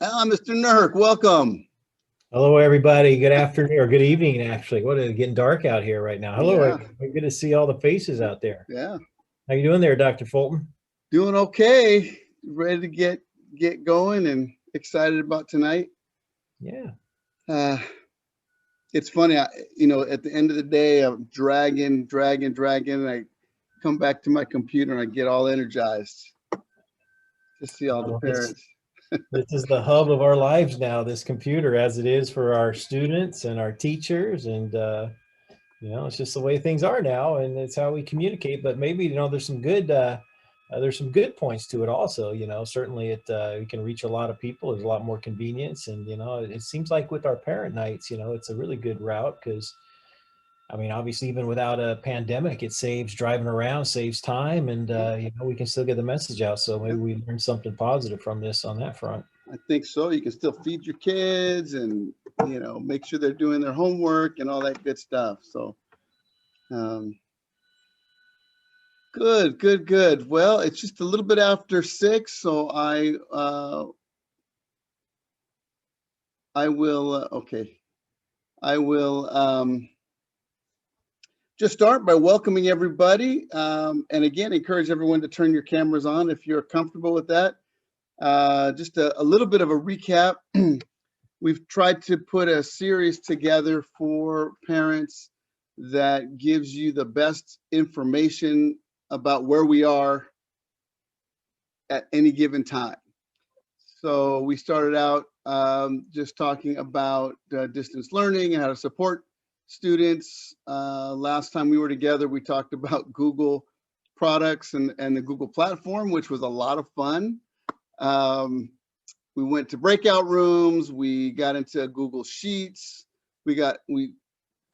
Mr. Nurk, welcome. Hello, everybody. Good afternoon or good evening, actually. What is it getting dark out here right now? Hello, Yeah, everybody. Good to see all the faces out there. yeah, How you doing there, Dr. Fulton? doing okay. Ready to get going and excited about tonight. Yeah. Uh, it's funny, at the end of the day, I'm dragging, and I come back to my computer and I get all energized to see all the Well, this parents. this is the hub of our lives now. This computer, as it is for our students and our teachers, and it's just the way things are now, and it's how we communicate. But maybe there's some good points to it also. Certainly we can reach a lot of people. There's a lot more convenience, and it seems like with our parent nights, it's a really good route because I mean, obviously, even without a pandemic, it saves driving around, saves time, and Yeah, we can still get the message out. So yeah, maybe we learned something positive from this on that front. I think so. You can still feed your kids and make sure they're doing their homework and all that good stuff. So um, good, good, good. Well, it's just a little bit after 6, so I will okay. I will just start by welcoming everybody, and again encourage everyone to turn your cameras on if you're comfortable with that. Just a little bit of a recap. We've tried to put a series together for parents that gives you the best information about where we are at any given time. So we started out just talking about distance learning and how to support students. Last time we were together, we talked about Google products and the Google platform, which was a lot of fun. Um, we went to breakout rooms. We got into Google Sheets. We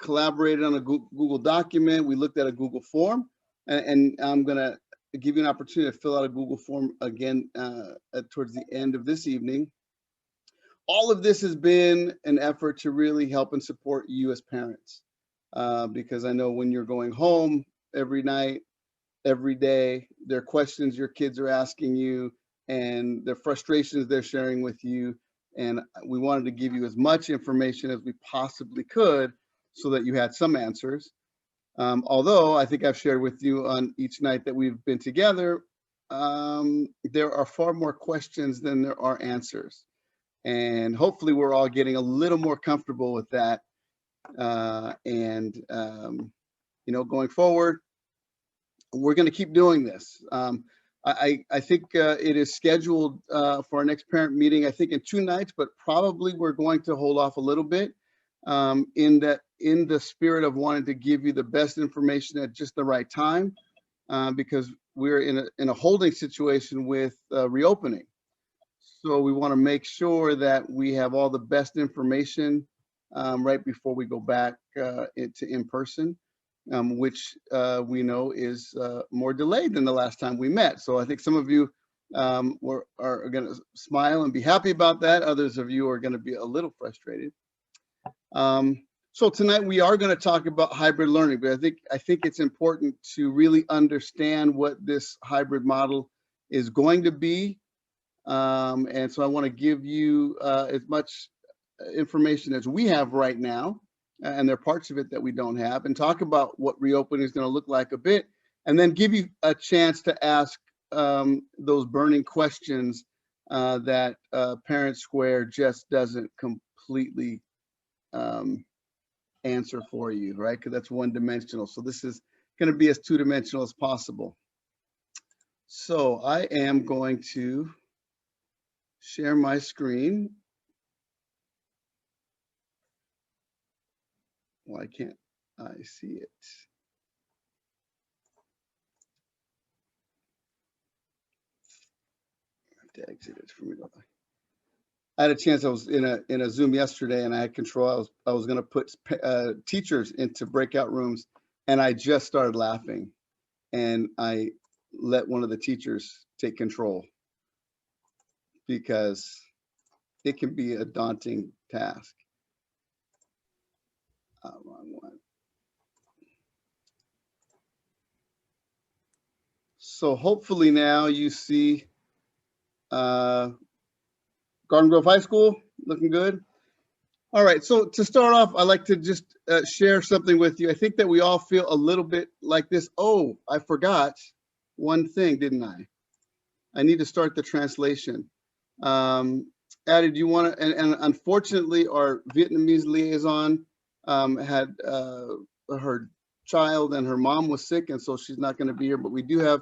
collaborated on a Google document. We looked at a Google form, and I'm gonna give you an opportunity to fill out a Google form again towards the end of this evening. All of this has been an effort to really help and support you as parents, because I know when you're going home every night, every day, there are questions your kids are asking you and the frustrations they're sharing with you. And we wanted to give you as much information as we possibly could so that you had some answers. Although I think I've shared with you on each night that we've been together, there are far more questions than there are answers. And hopefully we're all getting a little more comfortable with that. And going forward, we're going to keep doing this. I think it is scheduled for our next parent meeting, I think in 2 nights, but probably we're going to hold off a little bit, in the spirit of wanting to give you the best information at just the right time, because we're in a holding situation with reopening. So we want to make sure that we have all the best information right before we go back into in person, which we know is more delayed than the last time we met. So I think some of you are going to smile and be happy about that. Others of you are going to be a little frustrated. So tonight we are going to talk about hybrid learning, but I think it's important to really understand what this hybrid model is going to be. And so I want to give you as much information as we have right now, and there are parts of it that we don't have, and talk about what reopening is going to look like a bit, and then give you a chance to ask those burning questions that Parent Square just doesn't completely um, answer for you, right? Because that's one dimensional. So this is going to be as two-dimensional as possible. So I am going to share my screen. Why can't I see it? I have to exit it for me to. I had a chance. I was in a Zoom yesterday, and I had control. I was going to put teachers into breakout rooms, and I just started laughing, and I let one of the teachers take control because it can be a daunting task. Wrong one. So hopefully now you see. Uh, Garden Grove High School, looking good. All right, so to start off, I'd like to just share something with you. I think that we all feel a little bit like this. Oh, I forgot one thing, didn't I? I need to start the translation. Addie, do you want to, and unfortunately, our Vietnamese liaison had her child and her mom was sick, and so she's not going to be here, but we do have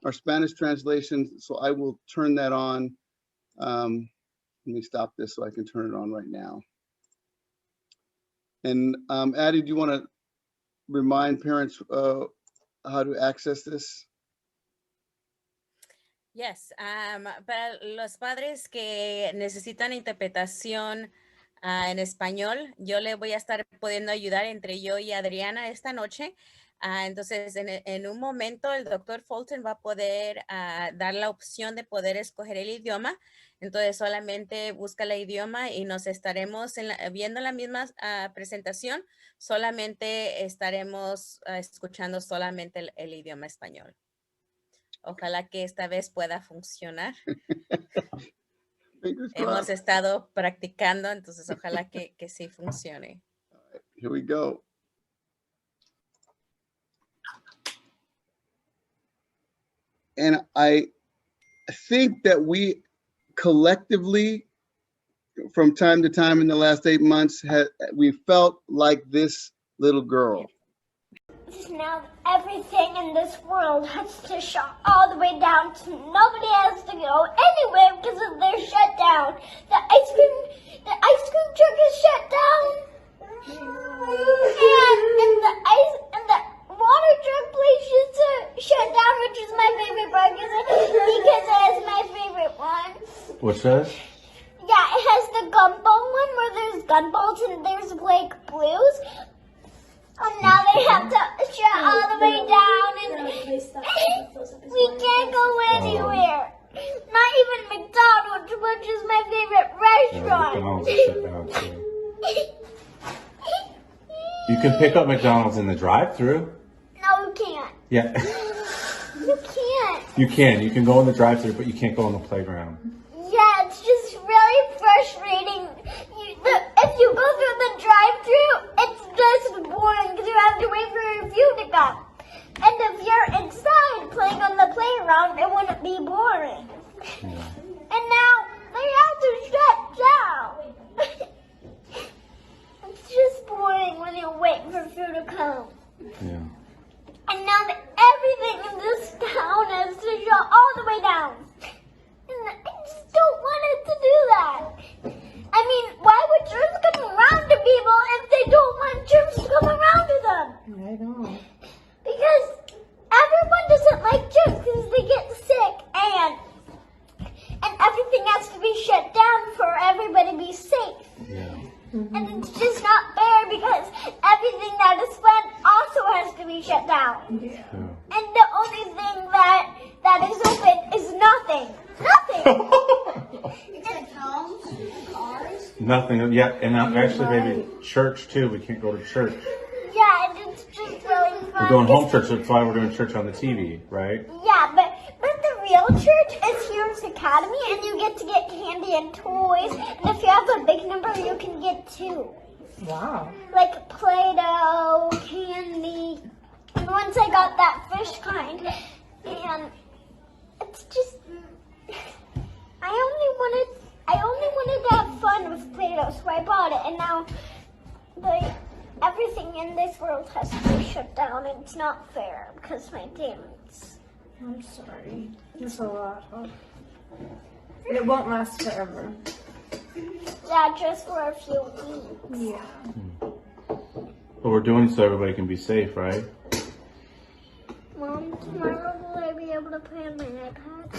our Spanish translation, so I will turn that on. Let me stop this so I can turn it on right now. And Addie, do you want to remind parents how to access this? Yes, para los padres que necesitan interpretación en español, yo le voy a estar pudiendo ayudar entre yo y Adriana esta noche. Entonces, en un momento, el doctor Fulton va a poder dar la opción de poder escoger el idioma. Entonces, solamente busca el idioma y nos estaremos viendo la misma presentación. Solamente estaremos escuchando solamente el idioma español. Ojalá que esta vez pueda funcionar. Hemos estado practicando, entonces ojalá que sí funcione. All right, here we go. And I think that we collectively, from time to time in the last 8 months, we felt like this little girl. Now everything in this world has to shut all the way down. Nobody has to go anywhere because of their shutdown. The ice cream truck is shut down, and the water truck place is shut down, which is my favorite part because it is my favorite one. What's that? Yeah, it has the gumball one where there's gunballs and there's like blues. And now they have to shut all the way down, and we can't go anywhere. Not even McDonald's, which is my favorite restaurant. McDonald's is shut down too. You can pick up McDonald's in the drive-thru. No, you can't. Yeah. You can't. You can. You can go in the drive-thru, but you can't go in the playground. Yeah, it's just really frustrating. If you go through the drive-thru, it's just boring because you have to wait for your food to come. And if you're inside playing on the playground, it wouldn't be boring. Yeah. And now they have to shut down. It's just boring when you wait for food to come. Yeah. And now everything in this town has to shut all the way down. And I just don't want it to do that. I mean, why would germs come around to people if they don't want germs to come around to them? I know. Because everyone doesn't like germs because they get sick, and everything has to be shut down for everybody to be safe. Yeah. And it's just not fair because everything that is fun also has to be shut down. Yeah. And the only thing that is open is nothing. Nothing. Except homes, cars. Nothing. Yeah, and actually maybe church too. We can't go to church. Yeah, and it's just really fun. We're doing home church. That's why we're doing church on the TV, right? Yeah, but the real church is Heroes Academy, and you get to get candy and toys. And if you have a big number, you can get 2. Wow. Like Play-Doh, candy. And once I got that fish kind, and it's just, I only wanted to have fun with Play-Doh, so I bought it, and now everything in this world has to be shut down, and it's not fair because my parents. I'm sorry. It's a lot, huh? It won't last forever. Yeah, just for a few weeks. Yeah. But we're doing so everybody can be safe, right? Mom, tomorrow will I be able to play on my iPad?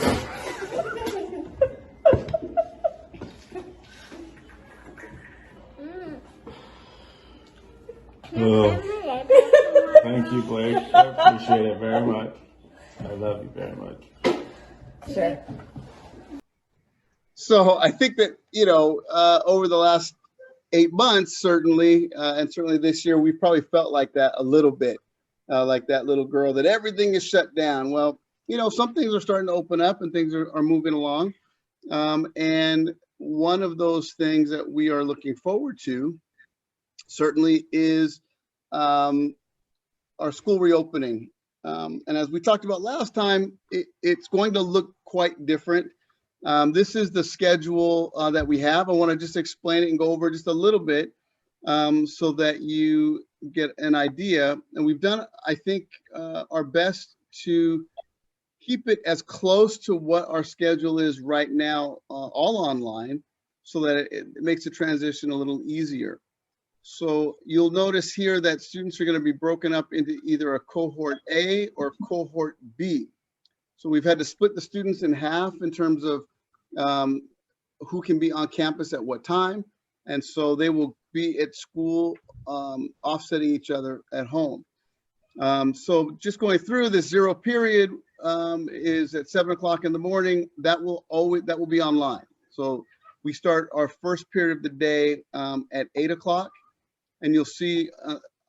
Can I play on my iPad? Thank you, Blake. I appreciate it very much. I love you very much. Sure. So I think that, over the last 8 months, certainly, and certainly this year, we probably felt like that a little bit, like that little girl, that everything is shut down. Well, some things are starting to open up and things are moving along. And one of those things that we are looking forward to certainly is our school reopening. And as we talked about last time, it's going to look quite different. This is the schedule that we have. I want to just explain it and go over just a little bit so that you get an idea. And we've done, I think, our best to keep it as close to what our schedule is right now, all online, so that it makes the transition a little easier. So you'll notice here that students are going to be broken up into either a cohort A or cohort B. So we've had to split the students in half in terms of who can be on campus at what time. And so they will be at school offsetting each other at home. So just going through this zero period is at 7 o'clock in the morning. That will be online. So we start our first period of the day at 8 o'clock. And you'll see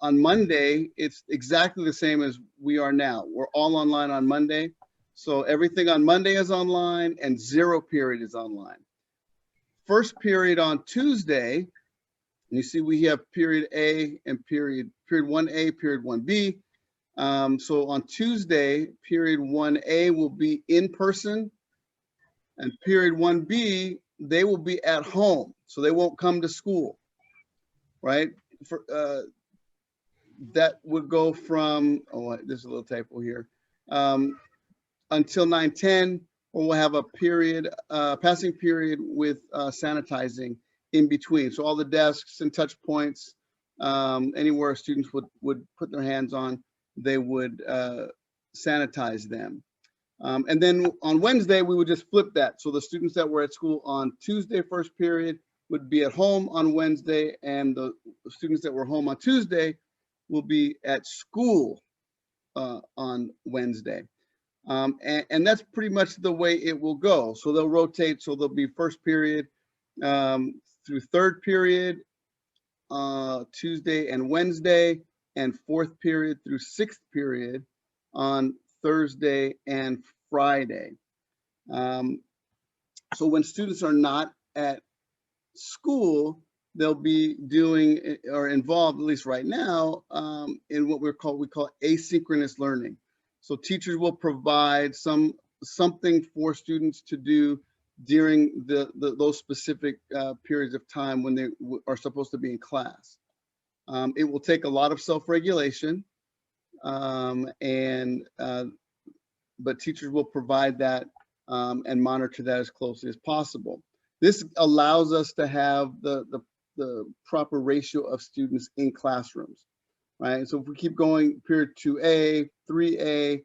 on Monday, it's exactly the same as we are now. We're all online on Monday. So everything on Monday is online and zero period is online. First period on Tuesday, you see we have period A and period 1A, period 1B. So on Tuesday, period 1A will be in person, and period 1B, they will be at home. So they won't come to school, right? That would go from, there's a little typo here, until 9:10, or we'll have a period, passing period with sanitizing in between. So all the desks and touch points, anywhere students would put their hands on, they would sanitize them. And then on Wednesday, we would just flip that. So the students that were at school on Tuesday, first period, would be at home on Wednesday, and the students that were home on Tuesday will be at school on Wednesday. And that's pretty much the way it will go. So they'll rotate. So there'll be first period through third period, Tuesday and Wednesday, and fourth period through sixth period on Thursday and Friday. So when students are not at school, they'll be doing or involved, at least right now, in what we call asynchronous learning. So teachers will provide something for students to do during those specific periods of time when they are supposed to be in class. It will take a lot of self-regulation, but teachers will provide that and monitor that as closely as possible. This allows us to have the proper ratio of students in classrooms, right? So if we keep going, period 2A, 3A,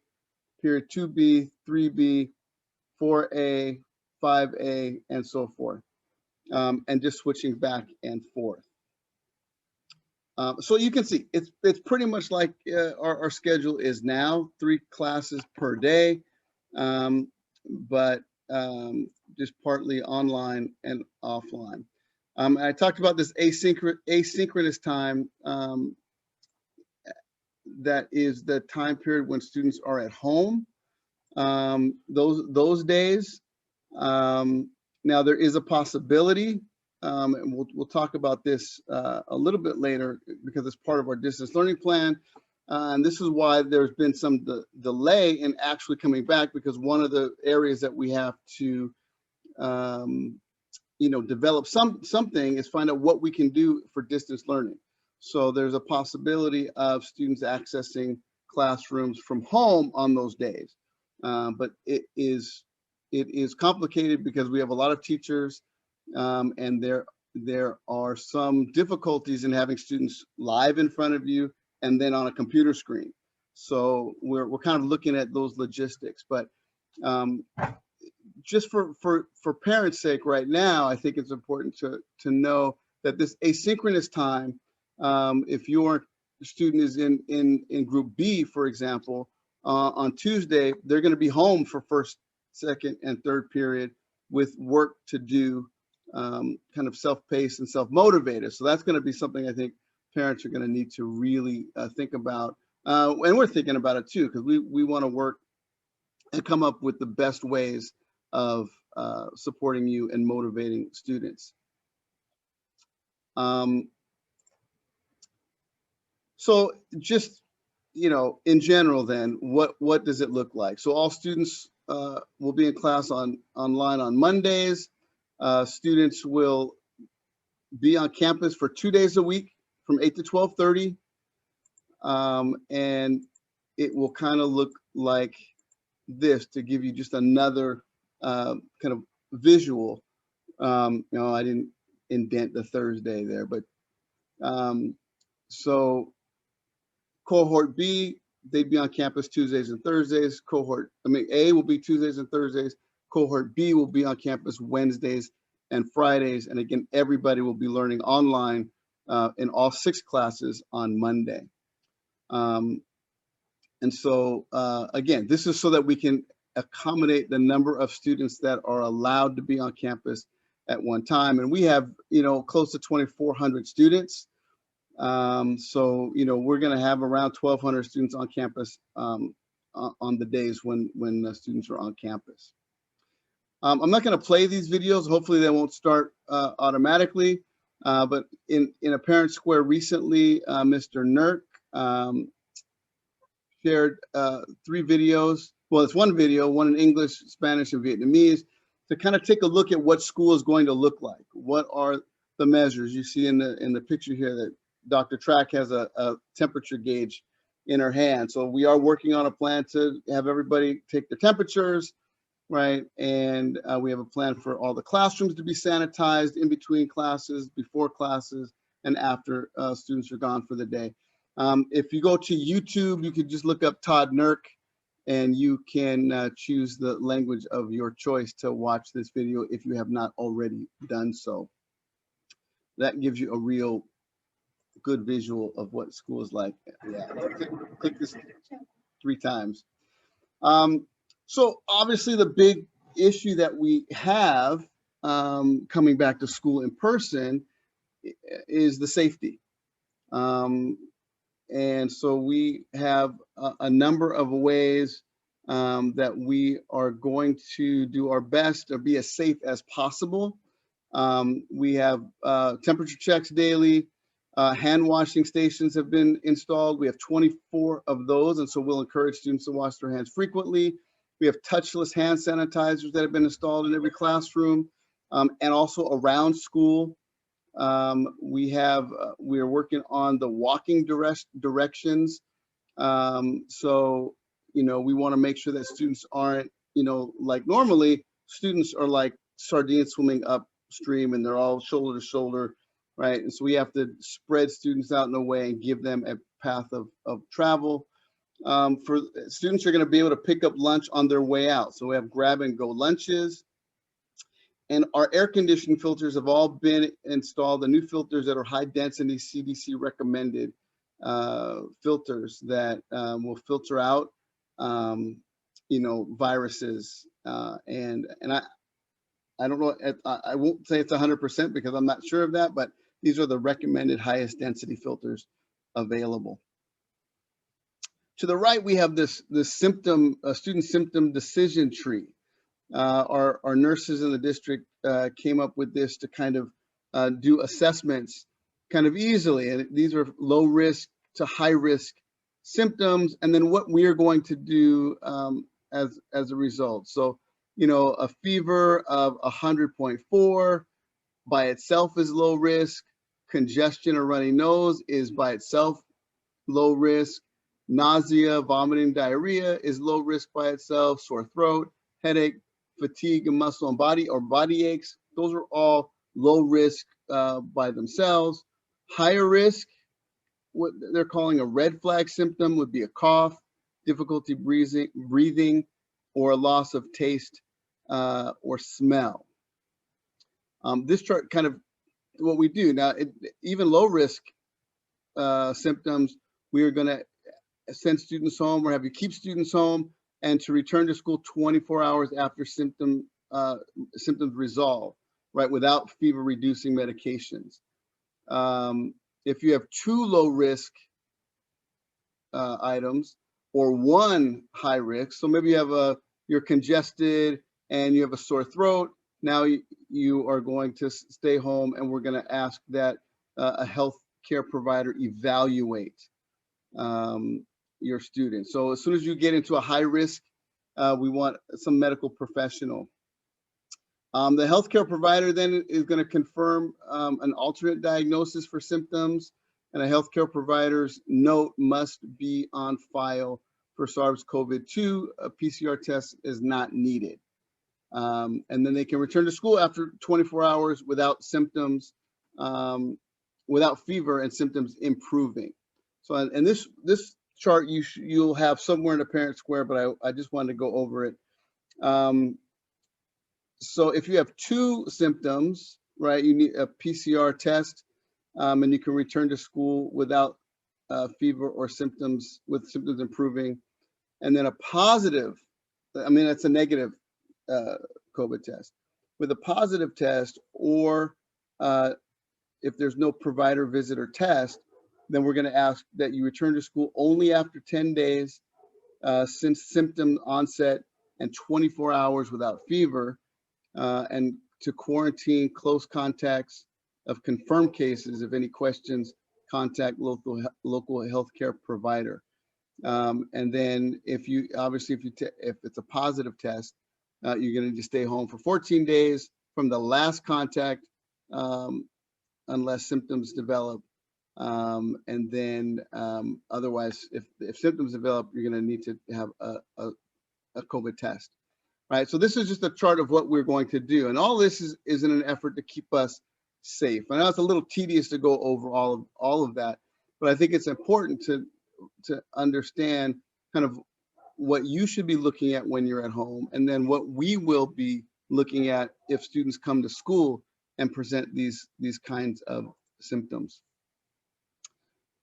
period 2B, 3B, 4A, 5A, and so forth, and just switching back and forth. So you can see it's pretty much like our schedule is now, 3 classes per day, but just partly online and offline. I talked about this asynchronous time. That is the time period when students are at home. Those days. Now there is a possibility, and we'll talk about this a little bit later because it's part of our distance learning plan. And this is why there's been some delay in actually coming back, because one of the areas that we have to develop something is find out what we can do for distance learning. So there's a possibility of students accessing classrooms from home on those days, but it is complicated because we have a lot of teachers, and there are some difficulties in having students live in front of you and then on a computer screen. So we're kind of looking at those logistics, but just for parents' sake right now, I think it's important to know that this asynchronous time, if your student is in group B, for example, on Tuesday, they're going to be home for first, second, and third period with work to do, kind of self-paced and self-motivated. So that's going to be something I think parents are going to need to really think about. And we're thinking about it too, because we want to work and come up with the best ways of supporting you and motivating students. So just, in general then, what does it look like? So all students will be in class online on Mondays. Students will be on campus for 2 days a week from 8 to 12:30. And it will kind of look like this to give you just another kind of visual. I didn't indent the Thursday there, but so cohort B, they'd be on campus Tuesdays and Thursdays. A will be Tuesdays and Thursdays. Cohort B will be on campus Wednesdays and Fridays. And again, everybody will be learning online in all 6 classes on Monday. And so again, this is so that we can accommodate the number of students that are allowed to be on campus at one time. And we have, close to 2,400 students. So, we're going to have around 1,200 students on campus on the days when the students are on campus. I'm not going to play these videos. Hopefully they won't start automatically. But in a Parent Square recently, Mr. Nurk shared 3 videos. Well, it's 1 video, one in English, Spanish, and Vietnamese, to kind of take a look at what school is going to look like. What are the measures? You see in the picture here that Dr. Track has a temperature gauge in her hand. So we are working on a plan to have everybody take their temperatures, right? And we have a plan for all the classrooms to be sanitized in between classes, before classes, and after students are gone for the day. If you go to YouTube, you can just look up Todd Nurk, and you can choose the language of your choice to watch this video if you have not already done so. That gives you a real good visual of what school is like. Yeah, click this 3 times. So obviously the big issue that we have coming back to school in person is the safety. And so we have a number of ways that we are going to do our best to be as safe as possible. We have temperature checks daily. Hand washing stations have been installed. We have 24 of those, and so we'll encourage students to wash their hands frequently. We have touchless hand sanitizers that have been installed in every classroom and also around school. We are working on the walking directions. So, we want to make sure that students aren't, like normally students are like sardines swimming upstream and they're all shoulder to shoulder, right? And so we have to spread students out in a way and give them a path of travel. For students are going to be able to pick up lunch on their way out. So we have grab and go lunches. And our air conditioning filters have all been installed, the new filters that are high density CDC recommended filters that will filter out, viruses. And I don't know, I won't say it's 100% because I'm not sure of that, but these are the recommended highest density filters available. To the right, we have this student symptom decision tree. Our nurses in the district came up with this to kind of do assessments kind of easily. And these are low risk to high risk symptoms. And then what we are going to do as a result. So, a fever of 100.4 by itself is low risk. Congestion or runny nose is by itself low risk. Nausea, vomiting, diarrhea is low risk by itself. Sore throat, headache, fatigue, and muscle and body aches. Those are all low risk by themselves. Higher risk, what they're calling a red flag symptom, would be a cough, difficulty breathing, or a loss of taste or smell. This chart kind of what we do now. Even low risk symptoms, we are going to send students home or have you keep students home and to return to school 24 hours after symptoms resolve, right, without fever reducing medications. If you have 2 low risk items or 1 high risk, so maybe you have you're congested and you have a sore throat, now you are going to stay home, and we're going to ask that a health care provider evaluate your student. So as soon as you get into a high risk, we want some medical professional. The healthcare provider then is going to confirm an alternate diagnosis for symptoms, and a healthcare provider's note must be on file for SARS-CoV-2. A PCR test is not needed. And then they can return to school after 24 hours without symptoms, without fever and symptoms improving. So, and this chart you'll have somewhere in the parent square, but I just wanted to go over it. So if you have 2 symptoms, right, you need a PCR test, and you can return to school without fever or symptoms, with symptoms improving. And then a positive, I mean, that's a negative COVID test. With a positive test, or if there's no provider visit or test, then we're going to ask that you return to school only after 10 days since symptom onset and 24 hours without fever, and to quarantine close contacts of confirmed cases. If any questions, contact local healthcare provider. And then if you, obviously, if it's a positive test, you're going to need to stay home for 14 days from the last contact, unless symptoms develop. And then otherwise, if symptoms develop, you're going to need to have a COVID test. Right. So this is just a chart of what we're going to do. And all this is in an effort to keep us safe. I know it's a little tedious to go over all of that, but I think it's important to understand kind of what you should be looking at when you're at home, and then what we will be looking at if students come to school and present these kinds of symptoms.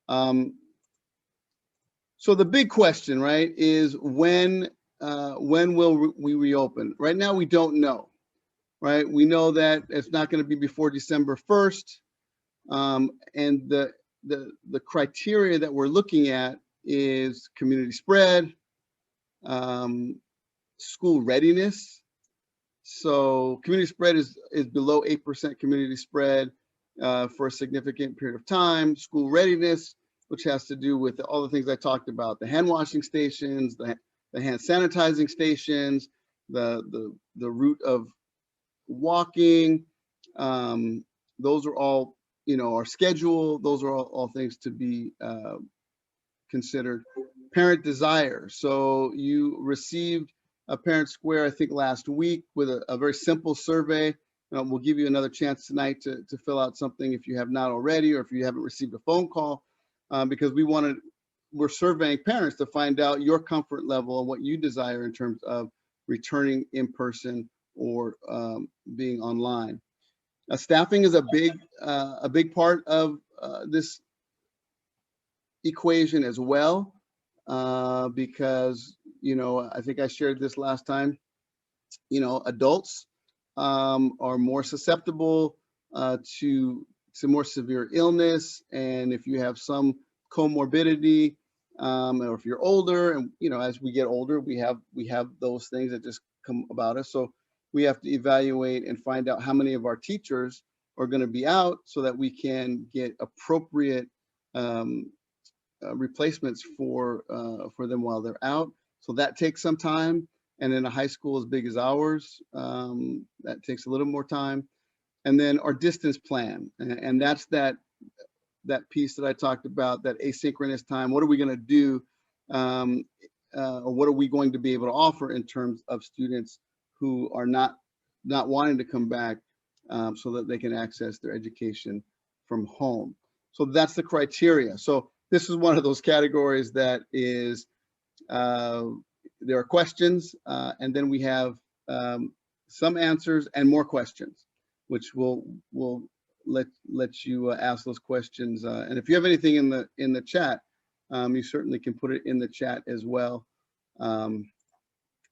So the big question, right, is when will we reopen? Right now, we don't know, right? We know that it's not going to be before December 1st. And the criteria that we're looking at is community spread, school readiness. So community spread is below 8% community spread for a significant period of time. School readiness, which has to do with all the things I talked about, the hand washing stations, the hand sanitizing stations, the route of walking, those are all, our schedule, those are all things to be considered. Parent desire. So you received a parent square, I think last week, with a very simple survey. We'll give you another chance tonight to fill out something if you have not already, or if you haven't received a phone call, because we're surveying parents to find out your comfort level and what you desire in terms of returning in person or being online. Staffing is a big part of this equation as well, because I think I shared this last time. Adults are more susceptible to more severe illness, and if you have some comorbidity, or if you're older, and as we get older, we have those things that just come about us. So we have to evaluate and find out how many of our teachers are going to be out, so that we can get appropriate replacements for them while they're out. So that takes some time. And in a high school as big as ours, that takes a little more time. And then our distance plan, and that's that piece that I talked about, that asynchronous time. What are we going to do, or what are we going to be able to offer in terms of students who are not wanting to come back, so that they can access their education from home? So that's the criteria. So this is one of those categories that is, there are questions, and then we have some answers and more questions, which we'll let you ask those questions. And if you have anything in the chat, you certainly can put it in the chat as well. Let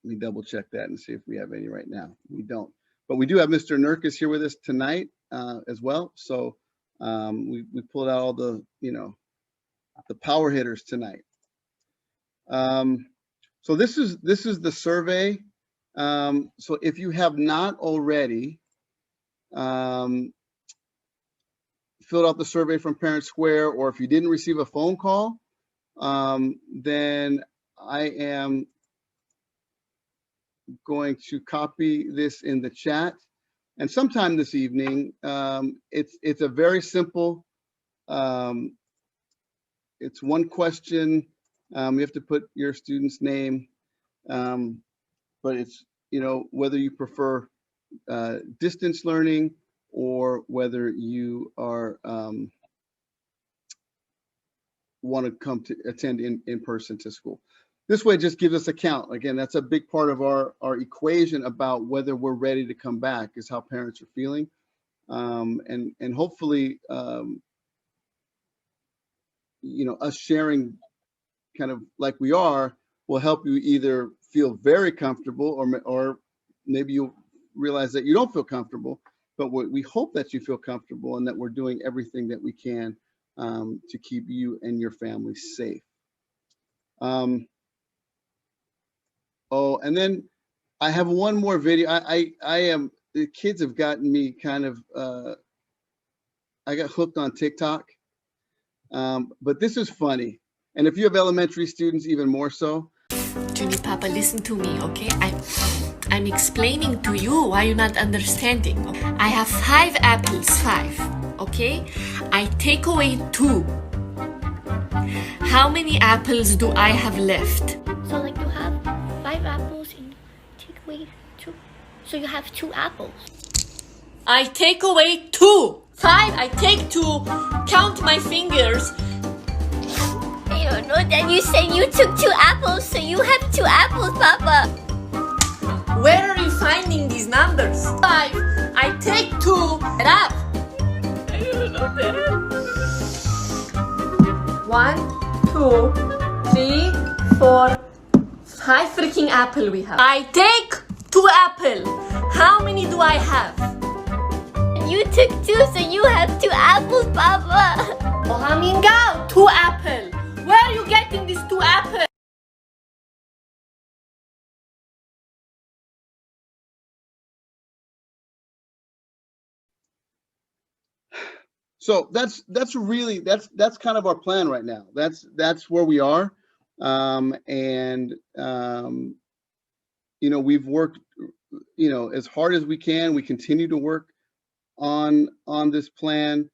me double check that and see if we have any right now. We don't, but we do have Mr. Nurkis here with us tonight as well. So we pulled out all the the power hitters tonight. So this is the survey So if you have not already filled out the survey from Parent Square, or if you didn't receive a phone call, then I am going to copy this in the chat. And sometime this evening, it's a very simple, it's one question. You have to put your student's name, but it's, you know, whether you prefer distance learning or whether you are want to come to attend in person to school. This way just gives us a count. Again, that's a big part of our equation about whether we're ready to come back, is how parents are feeling. And hopefully, you know, us sharing kind of like we are will help you either feel very comfortable, or maybe you'll realize that you don't feel comfortable, but we hope that you feel comfortable and that we're doing everything that we can to keep you and your family safe. Oh, and then I have one more video. The kids have gotten me kind of, I got hooked on TikTok, but this is funny. And if you have elementary students, even more so. Junie, Papa, listen to me, okay? I'm explaining to you why you're not understanding. I have 5 apples, 5, okay? I take away 2. How many apples do I have left? So like you have 5 apples and take away 2. So you have 2 apples. I take away 2. 5, I take 2. Count my fingers. I don't know, then you said you took 2 apples, so you have 2 apples, Papa. Where are you finding these numbers? 5, I take 2. Get up. I don't know that. 1, 2, 3, 4, 5 freaking apple we have. I take 2 apple. How many do I have? You took 2, so you have 2 apples, Papa. Ohaminga, 2 apple. Where are you getting these 2 apples? So that's kind of our plan right now. That's where we are. You know, we've worked, you know, as hard as we can. We continue to work on this plan.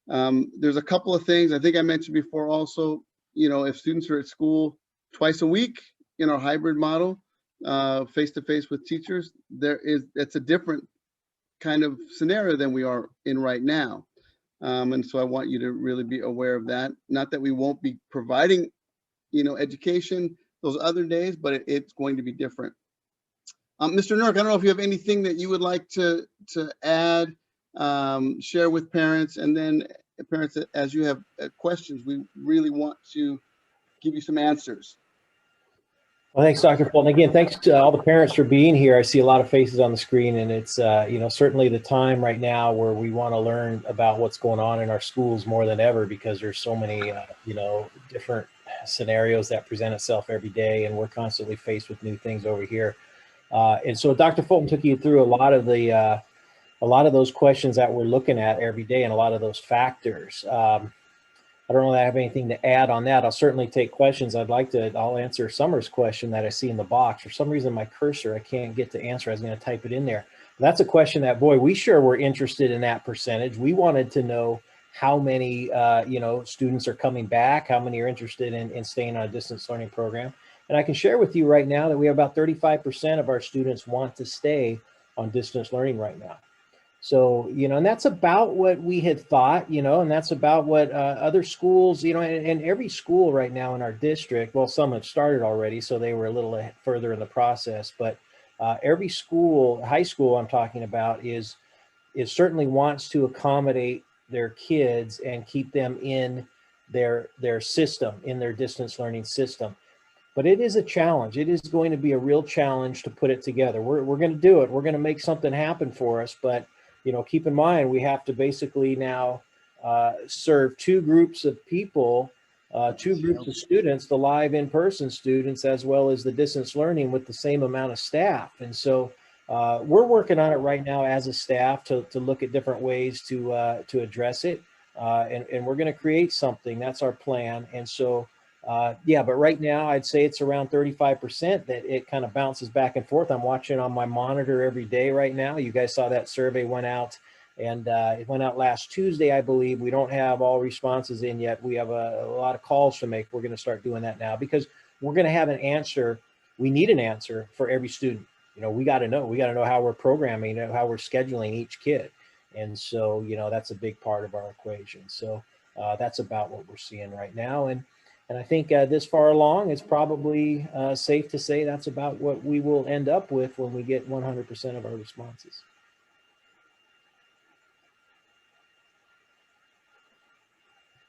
There's a couple of things I think I mentioned before also. You know, if students are at school twice a week in our hybrid model, face-to-face with teachers, it's a different kind of scenario than we are in right now. And so I want you to really be aware of that. Not that we won't be providing, you know, education those other days, but it's going to be different. Mr. Nurk, I don't know if you have anything that you would like to add, share with parents, and then parents, as you have questions, we really want to give you some answers. Well, thanks, Dr. Fulton. Again, thanks to all the parents for being here. I see a lot of faces on the screen, and it's you know, certainly the time right now where we want to learn about what's going on in our schools more than ever, because there's so many you know, different scenarios that present itself every day, and we're constantly faced with new things over here. And so Dr. Fulton took you through a lot of those questions that we're looking at every day, and a lot of those factors. I don't know if I have anything to add on that. I'll certainly take questions. I'll answer Summer's question that I see in the box. For some reason, my cursor, I can't get to answer. I was going to type it in there. That's a question that, boy, we sure were interested in that percentage. We wanted to know how many, you know, students are coming back, how many are interested in staying on a distance learning program. And I can share with you right now that we have about 35% of our students want to stay on distance learning right now. So, you know, and that's about what we had thought, you know, and that's about what other schools, you know, and every school right now in our district, well, some have started already, so they were a little further in the process, but every school, high school I'm talking about, is certainly wants to accommodate their kids and keep them in their system, in their distance learning system. But it is a challenge. It is going to be a real challenge to put it together. We're going to do it. We're going to make something happen for us, but you know, keep in mind, we have to basically now serve 2 groups of people two groups of students, the live in-person students, as well as the distance learning with the same amount of staff. And so we're working on it right now as a staff to look at different ways to address it. And we're going to create something. That's our plan. And so, yeah, but right now I'd say it's around 35% that it kind of bounces back and forth. I'm watching on my monitor every day right now. You guys saw that survey went out. And it went out last Tuesday, I believe. We don't have all responses in yet. We have a lot of calls to make. We're going to start doing that now because we're going to have an answer. We need an answer for every student. You know, we got to know how we're programming, how we're scheduling each kid. And so, you know, that's a big part of our equation. So that's about what we're seeing right now. And I think this far along, it's probably safe to say that's about what we will end up with when we get 100% of our responses.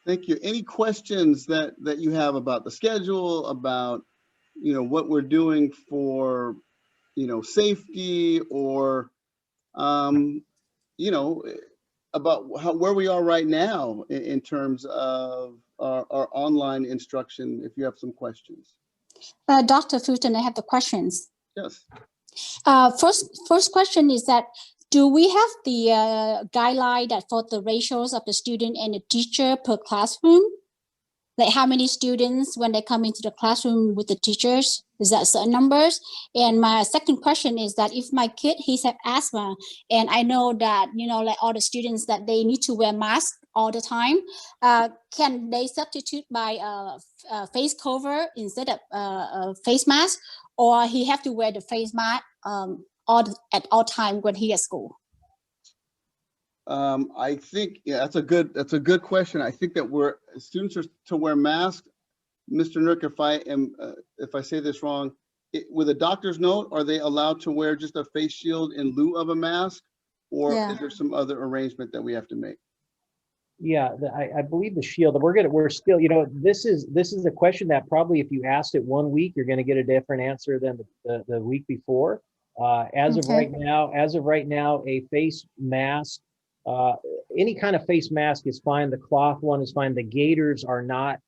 Thank you. Any questions that you have about the schedule, about, you know, what we're doing for, you know, safety, or, you know, about where we are right now in terms of our online instruction, if you have some questions. Dr. Fulton, I have the questions. Yes. First question is that, do we have the guideline that for the ratios of the student and the teacher per classroom? Like how many students when they come into the classroom with the teachers? Is that certain numbers? And my second question is that if my kid, he's have asthma, and I know that, you know, like all the students that they need to wear masks all the time, can they substitute by a face cover instead of a face mask, or he have to wear the face mask at all time when he at school? I think, yeah, that's a good question. I think that students are to wear masks. Mr. Nook, if I say this wrong, with a doctor's note, are they allowed to wear just a face shield in lieu of a mask, or is there some other arrangement that we have to make? Yeah, I believe the shield. We're still, you know, this is a question that probably if you asked it 1 week, you're going to get a different answer than the week before. As of right now, a face mask, any kind of face mask is fine. The cloth one is fine. The gaiters are not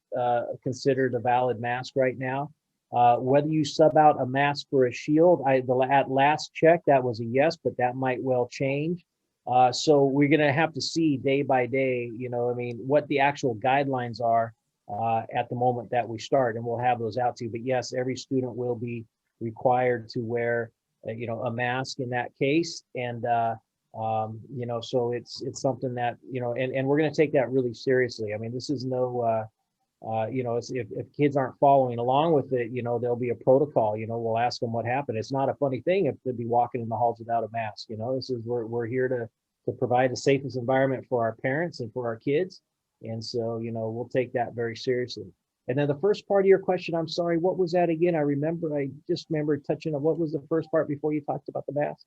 considered a valid mask right now. Whether you sub out a mask for a shield, at last check, that was a yes, but that might well change. So we're going to have to see day by day, you know, I mean, what the actual guidelines are at the moment that we start, and we'll have those out to you. But yes, every student will be required to wear, you know, a mask in that case. And, you know, so it's something that, you know, and we're going to take that really seriously. I mean, this is no, you know, if kids aren't following along with it, you know, there'll be a protocol. You know, we'll ask them what happened. It's not a funny thing if they'd be walking in the halls without a mask. You know, this is we're here to provide the safest environment for our parents and for our kids. And so, you know, we'll take that very seriously. And then the first part of your question, I'm sorry, what was that again? I just remember touching on what was the first part before you talked about the mask?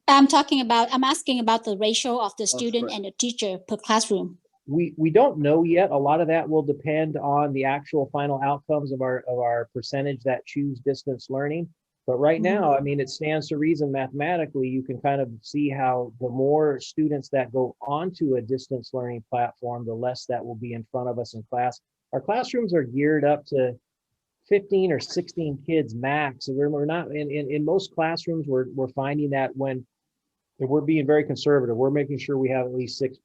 I'm asking about the ratio of the student and the teacher per classroom. We don't know yet. A lot of that will depend on the actual final outcomes of our percentage that choose distance learning. But right now, I mean, it stands to reason mathematically, you can kind of see how the more students that go onto a distance learning platform, the less that will be in front of us in class. Our classrooms are geared up to 15 or 16 kids max. So we're not in most classrooms, we're finding that when we're being very conservative, we're making sure we have at least 6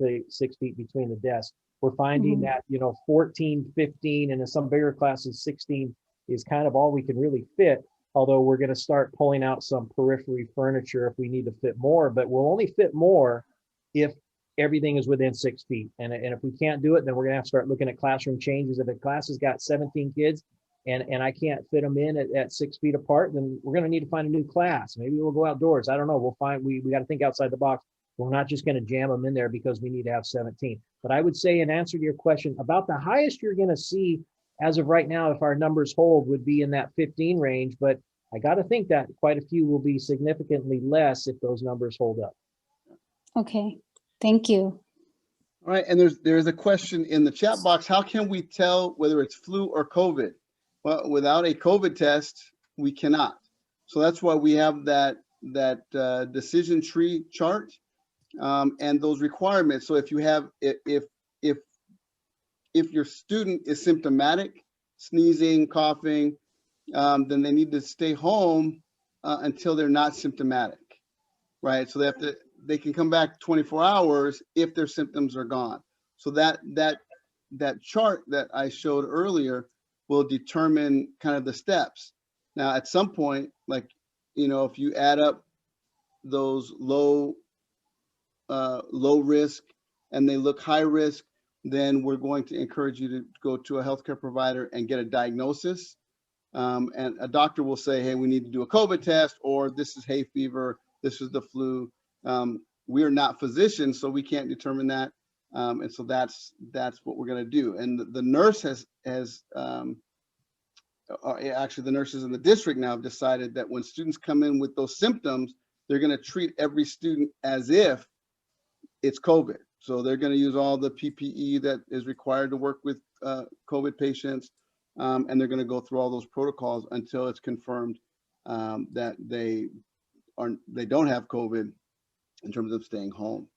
feet between the desks. We're finding that, you know, 14, 15, and in some bigger classes, 16 is kind of all we can really fit. Although we're going to start pulling out some periphery furniture if we need to fit more, but we'll only fit more if everything is within 6 feet. And if we can't do it, then we're going to have to start looking at classroom changes. If a class has got 17 kids and I can't fit them in at 6 feet apart, then we're going to need to find a new class. Maybe we'll go outdoors. I don't know. We'll find, we got to think outside the box. We're not just going to jam them in there because we need to have 17. But I would say, in answer to your question, about the highest you're going to see as of right now, if our numbers hold, would be in that 15 range. But I got to think that quite a few will be significantly less if those numbers hold up. Okay, thank you. All right, and there's a question in the chat box. How can we tell whether it's flu or COVID? Well, without a COVID test, we cannot. So that's why we have that decision tree chart and those requirements. So if you have, if if your student is symptomatic, sneezing, coughing, then they need to stay home until they're not symptomatic, right? So they can come back 24 hours if their symptoms are gone. So that chart that I showed earlier will determine kind of the steps. Now, at some point, like, if you add up those low risk and they look high risk, then we're going to encourage you to go to a healthcare provider and get a diagnosis. And a doctor will say, hey, we need to do a COVID test, or this is hay fever, this is the flu. We are not physicians, so we can't determine that. And so that's what we're going to do. And the nurse actually the nurses in the district now have decided that when students come in with those symptoms, they're going to treat every student as if it's COVID. So they're going to use all the PPE that is required to work with COVID patients. And they're going to go through all those protocols until it's confirmed that they don't have COVID in terms of staying home.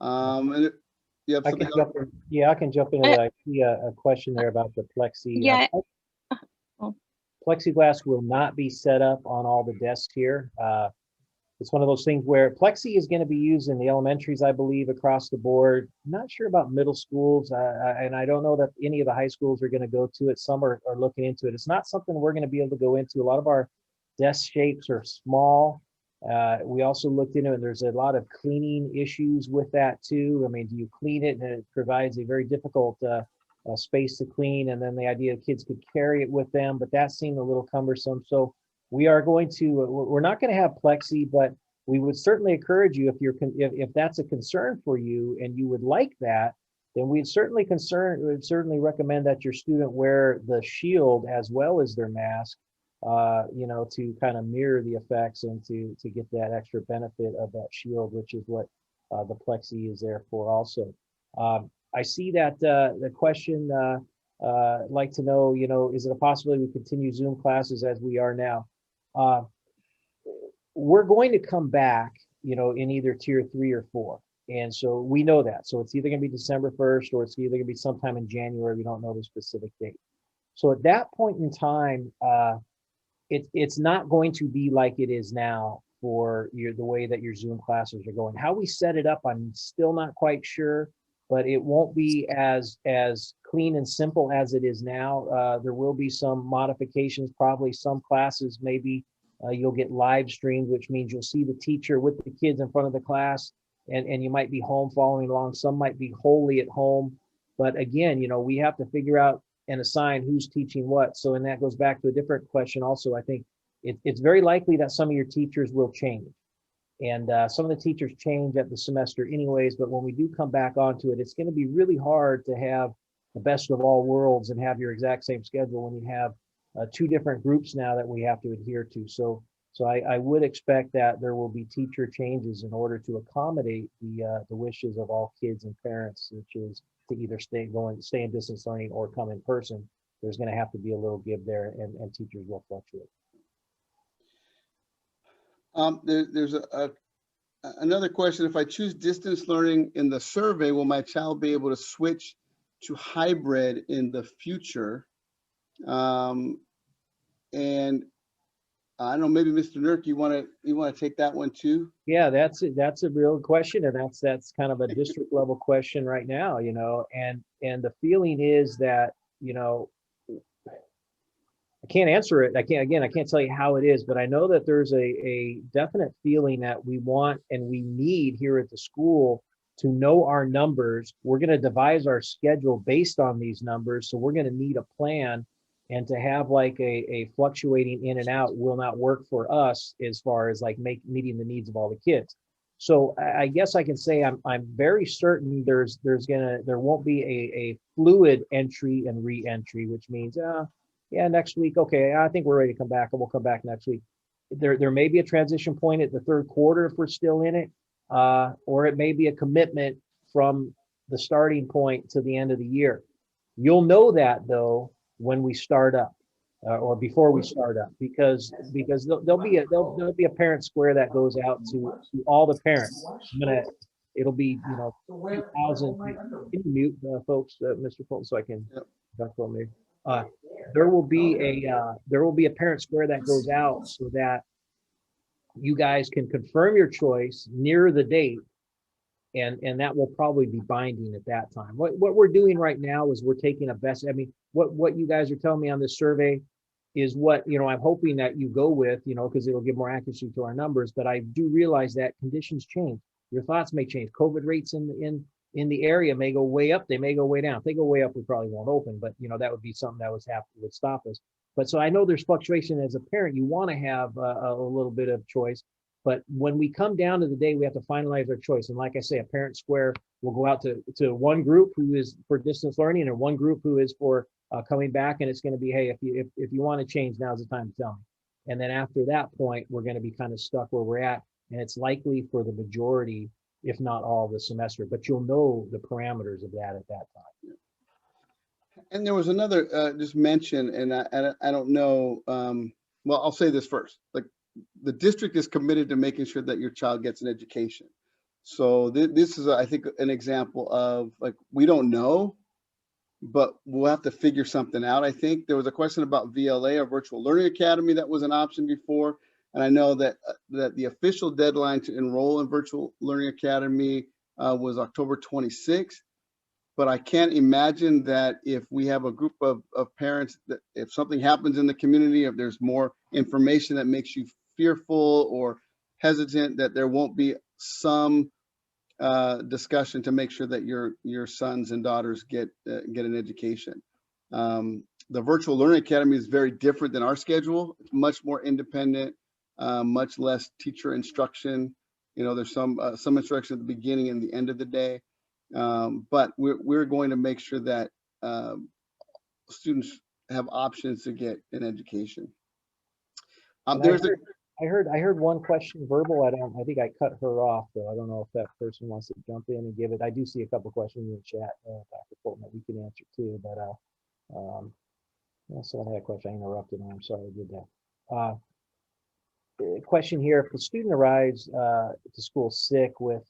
And you have something else? I can jump into that. I see a question there about the plexi. Yeah. Plexiglass will not be set up on all the desks here. It's one of those things where plexi is going to be used in the elementaries, I believe, across the board. Not sure about middle schools, and I don't know that any of the high schools are going to go to it. Some are looking into it. It's not something we're going to be able to go into. A lot of our desk shapes are small. We also looked into it, and there's a lot of cleaning issues with that too. I mean, do you clean it? And it provides a very difficult space to clean, and then the idea kids could carry it with them, but that seemed a little cumbersome. So we are going to, we're not going to have plexi, but we would certainly encourage you, if that's a concern for you and you would like that, then we'd certainly recommend that your student wear the shield as well as their mask, to kind of mirror the effects and to get that extra benefit of that shield, which is what the plexi is there for also. I see that the question, like to know, is it a possibility we continue Zoom classes as we are now? We're going to come back, in either tier 3 or 4. And so we know that. So it's either going to be December 1st or it's either going to be sometime in January. We don't know the specific date. So at that point in time, it's not going to be like it is now for the way that your Zoom classes are going. How we set it up, I'm still not quite sure, but it won't be as clean and simple as it is now. There will be some modifications, probably some classes, maybe you'll get live streamed, which means you'll see the teacher with the kids in front of the class, and you might be home following along. Some might be wholly at home. But again, we have to figure out and assign who's teaching what. So, and that goes back to a different question also. I think it's very likely that some of your teachers will change. And some of the teachers change at the semester anyways, but when we do come back onto it, it's going to be really hard to have the best of all worlds and have your exact same schedule when you have 2 different groups now that we have to adhere to. So I would expect that there will be teacher changes in order to accommodate the wishes of all kids and parents, which is to either stay in distance learning or come in person. There's going to have to be a little give there, and teachers will fluctuate. There's another question. If I choose distance learning in the survey, will my child be able to switch to hybrid in the future? And I don't know, maybe Mr. Nurk, you want to take that one too? Yeah, that's a real question, and that's kind of a district level question right now, and the feeling is that, I can't answer it. I can't tell you how it is, but I know that there's a definite feeling that we want and we need here at the school to know our numbers. We're going to devise our schedule based on these numbers. So we're going to need a plan, and to have like a fluctuating in and out will not work for us as far as like meeting the needs of all the kids. So I guess I can say I'm very certain there won't be a fluid entry and re-entry, which means next week, okay, I think we're ready to come back, and we'll come back next week. There may be a transition point at the 3rd quarter if we're still in it, or it may be a commitment from the starting point to the end of the year. You'll know that though when we start up, or before we start up, because there'll be a parent square that goes out to all the parents. I'm gonna it'll be, 2,000. Can you mute, folks, Mr. Fulton, so I can, Yep. Dr. Fulton, there will be a parent square that goes out so that you guys can confirm your choice near the date, and that will probably be binding at that time. What we're doing right now is we're taking a best, I mean, what you guys are telling me on this survey is what, I'm hoping that you go with, because it'll give more accuracy to our numbers, but I do realize that conditions change. Your thoughts may change. COVID rates in the area may go way up, they may go way down. If they go way up, we probably won't open, but that would be something that would stop us. But so I know there's fluctuation. As a parent, you want to have a little bit of choice, but when we come down to the day, we have to finalize our choice. And like I say, a parent square will go out to one group who is for distance learning and one group who is for coming back. And it's going to be, hey, if you want to change, now's the time to tell me. And then after that point, we're going to be kind of stuck where we're at. And it's likely for the majority, if not all, the semester, but you'll know the parameters of that at that time. And there was another just mention, and I don't know. Well, I'll say this first. Like, the district is committed to making sure that your child gets an education. So this is, I think, an example of, like, we don't know, but we'll have to figure something out. I think there was a question about VLA, or Virtual Learning Academy, that was an option before. And I know that the official deadline to enroll in Virtual Learning Academy was October 26th. But I can't imagine that if we have a group of parents, that if something happens in the community, if there's more information that makes you fearful or hesitant, that there won't be some discussion to make sure that your sons and daughters get an education. The Virtual Learning Academy is very different than our schedule. It's much more independent, much less teacher instruction. There's some instruction at the beginning and the end of the day. But we're going to make sure that students have options to get an education. I heard one question verbal. I think I cut her off, though. I don't know if that person wants to jump in and give it. I do see a couple questions in the chat, Dr. Fulton, that we can answer too. But someone had a question. I interrupted them. I'm sorry I did that. Question here: if a student arrives to school sick with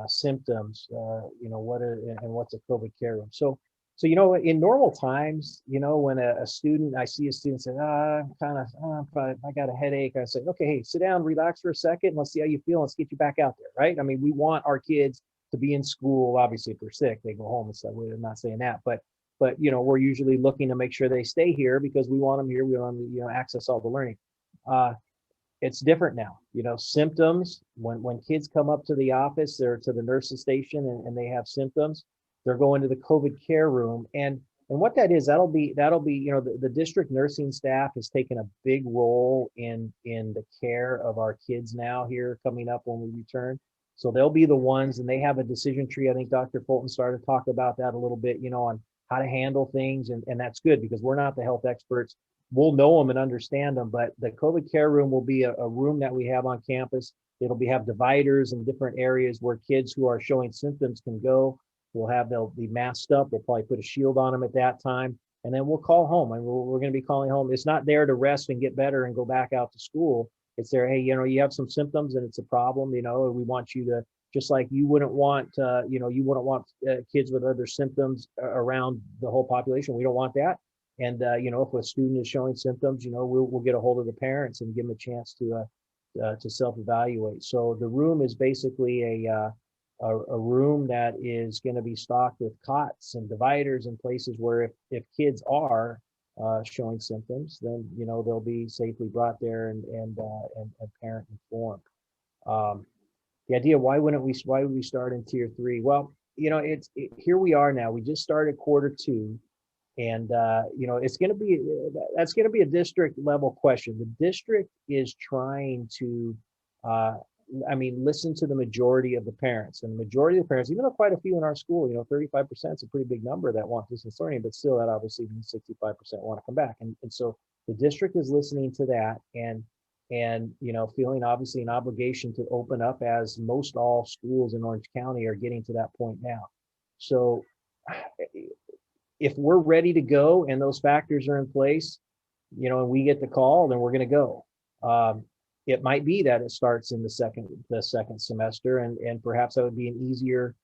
symptoms, what's a COVID care room? So in normal times, when a student, I see a student say, I got a headache, I say, okay, hey, sit down, relax for a second, let's see how you feel, let's get you back out there, right? I mean, we want our kids to be in school. Obviously, if they're sick, they go home and stuff. We're not saying that, but we're usually looking to make sure they stay here because we want them here. We want them to access all the learning. It's different now. Symptoms, when kids come up to the office or to the nurse's station and they have symptoms, they're going to the COVID care room. And what that is, that'll be the district nursing staff has taken a big role in the care of our kids now here coming up when we return. So they'll be the ones, and they have a decision tree. I think Dr. Fulton started to talk about that a little bit, on how to handle things. And that's good because we're not the health experts. We'll know them and understand them, but the COVID care room will be a room that we have on campus. It'll have dividers in different areas where kids who are showing symptoms can go. They'll be masked up. We'll probably put a shield on them at that time. And then we'll call home, and we're going to be calling home. It's not there to rest and get better and go back out to school. It's there, hey, you have some symptoms and it's a problem, we want you to, just like you wouldn't want, kids with other symptoms around the whole population. We don't want that. And, if a student is showing symptoms, we'll get a hold of the parents and give them a chance to self-evaluate. So the room is basically a room that is going to be stocked with cots and dividers and places where if kids are showing symptoms, then, they'll be safely brought there and parent informed. The idea, why would we start in tier 3? Well, here we are now. We just started quarter 2. And, that's going to be a district level question. The district is trying to, listen to the majority of the parents, and the majority of the parents, even though quite a few in our school, 35% is a pretty big number that want distance learning, but still that obviously means 65% want to come back. And so the district is listening to that and feeling obviously an obligation to open up, as most all schools in Orange County are getting to that point now. So if we're ready to go and those factors are in place, and we get the call, then we're going to go. it might be that it starts in the second semester, and perhaps that would be an easier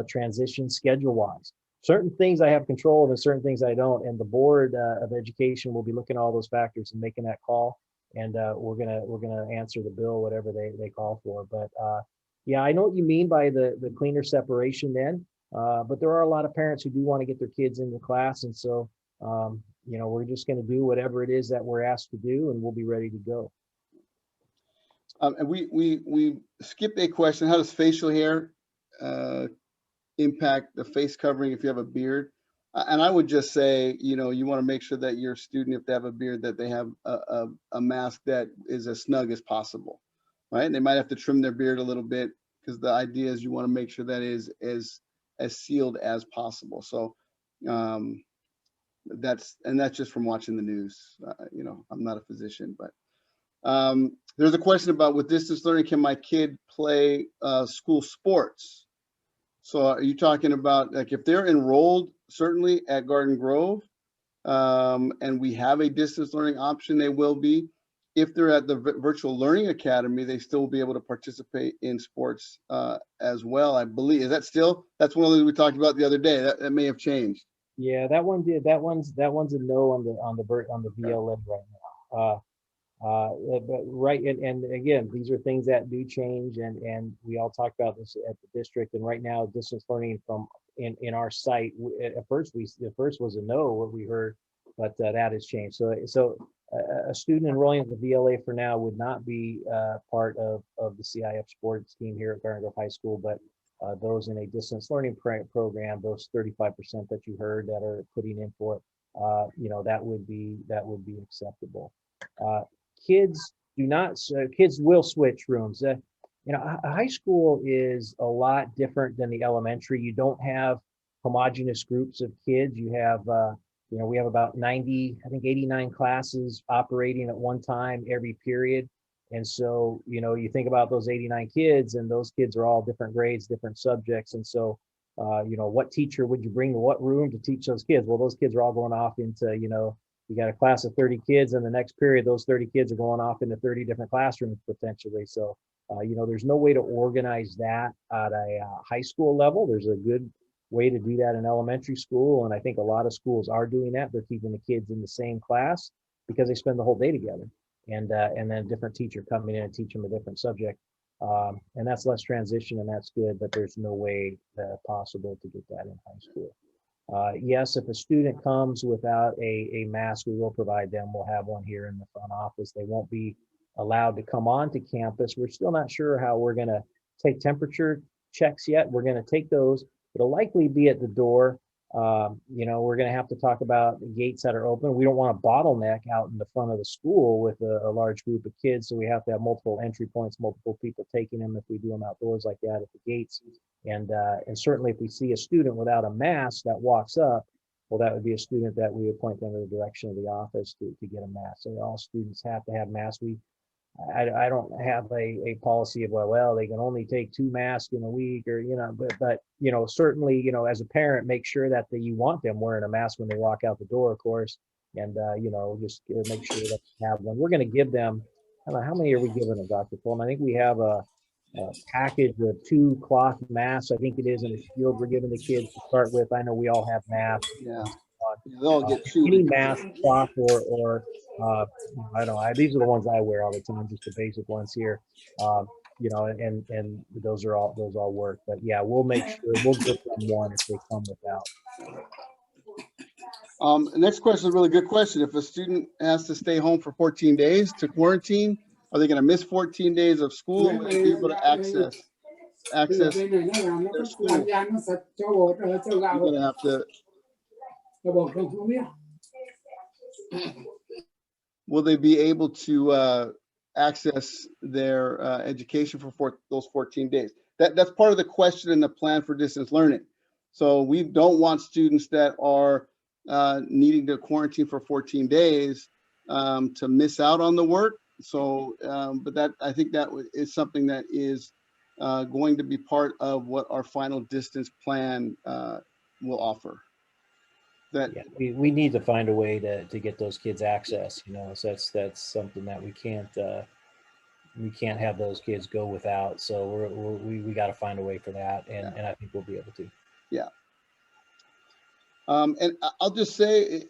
transition schedule wise. Certain things I have control of and certain things I don't, and the Board of Education will be looking at all those factors and making that call. And we're gonna answer the bill, whatever they call for. But yeah, I know what you mean by the cleaner separation then. But there are a lot of parents who do want to get their kids into class, and so you know, we're just going to do whatever it is that we're asked to do, and we'll be ready to go. And we skipped a question. How does facial hair impact the face covering if you have a beard? And I would just say, you know, you want to make sure that your student, if they have a beard, that they have a mask that is as snug as possible, right? And they might have to trim their beard a little bit, because the idea is you want to make sure that is as sealed as possible. So that's just from watching the news. You know, I'm not a physician, but there's a question about, with distance learning, can my kid play school sports? So are you talking about, like, if they're enrolled certainly at Garden Grove, and we have a distance learning option, they will be. If they're at the Virtual Learning Academy, they still will be able to participate in sports as well, I believe. Is that still? That's one of the things we talked about the other day. That may have changed. Yeah, that one did. That one's a no on the VLA right now. But right, and again, these are things that do change, and we all talked about this at the district. And right now, distance learning in our site, at first was a no, what we heard, but that has changed. So a student enrolling at the VLA for now would not be part of the CIF sports team here at Garden Grove High School, but those in a distance learning program, those 35% that you heard that are putting in for it, you know, that would be acceptable. Kids will switch rooms. You know, a high school is a lot different than the elementary. You don't have homogeneous groups of kids. You have, you know, we have about 89 classes operating at one time every period. And so, you know, you think about those 89 kids, and those kids are all different grades, different subjects. And so, you know, what teacher would you bring to what room to teach those kids? Well, those kids are all going off into, you know, you got a class of 30 kids, and the next period, those 30 kids are going off into 30 different classrooms potentially. So, you know, there's no way to organize that at a high school level. There's a good way to do that in elementary school. And I think a lot of schools are doing that. They're keeping the kids in the same class because they spend the whole day together. And then a different teacher coming in and teach them a different subject. And that's less transition, and that's good, but there's no way possible to get that in high school. Yes, if a student comes without a mask, we will provide them. We'll have one here in the front office. They won't be allowed to come onto campus. We're still not sure how we're going to take temperature checks yet. We're going to take those. It'll likely be at the door. You know, we're going to have to talk about the gates that are open. We don't want a bottleneck out in the front of the school with a large group of kids. So we have to have multiple entry points, multiple people taking them if we do them outdoors like that at the gates. And certainly if we see a student without a mask that walks up, well, that would be a student that we would point them in the direction of the office to get a mask. So all students have to have masks. I don't have a policy of, well, they can only take 2 masks in a week, or, you know, but, you know, certainly, you know, as a parent, make sure that you want them wearing a mask when they walk out the door, of course, and, you know, just make sure that they have one. We're going to give them, I don't know, how many are we giving them, Dr. Pullman? I think we have a package of 2 cloth masks, I think it is, in a shield we're giving the kids to start with. I know we all have masks. Yeah. They'll get 2. Any mask, cloth, or I don't know. These are the ones I wear all the time, just the basic ones here. You know, and those all work. But yeah, we'll make sure we'll get them one if they come without. The next question is a really good question. If a student has to stay home for 14 days to quarantine, are they going to miss 14 days of school, or will they be able to access their school? You're going to have to. Will they be able to access their education for those 14 days? That's part of the question in the plan for distance learning. So we don't want students that are needing to quarantine for 14 days to miss out on the work. So, but I think that is something that is going to be part of what our final distance plan will offer. Yeah, we need to find a way to get those kids access, you know, so that's something that we can't we can't have those kids go without. So we got to find a way for that, and I think we'll be able to. Yeah. And I'll just say,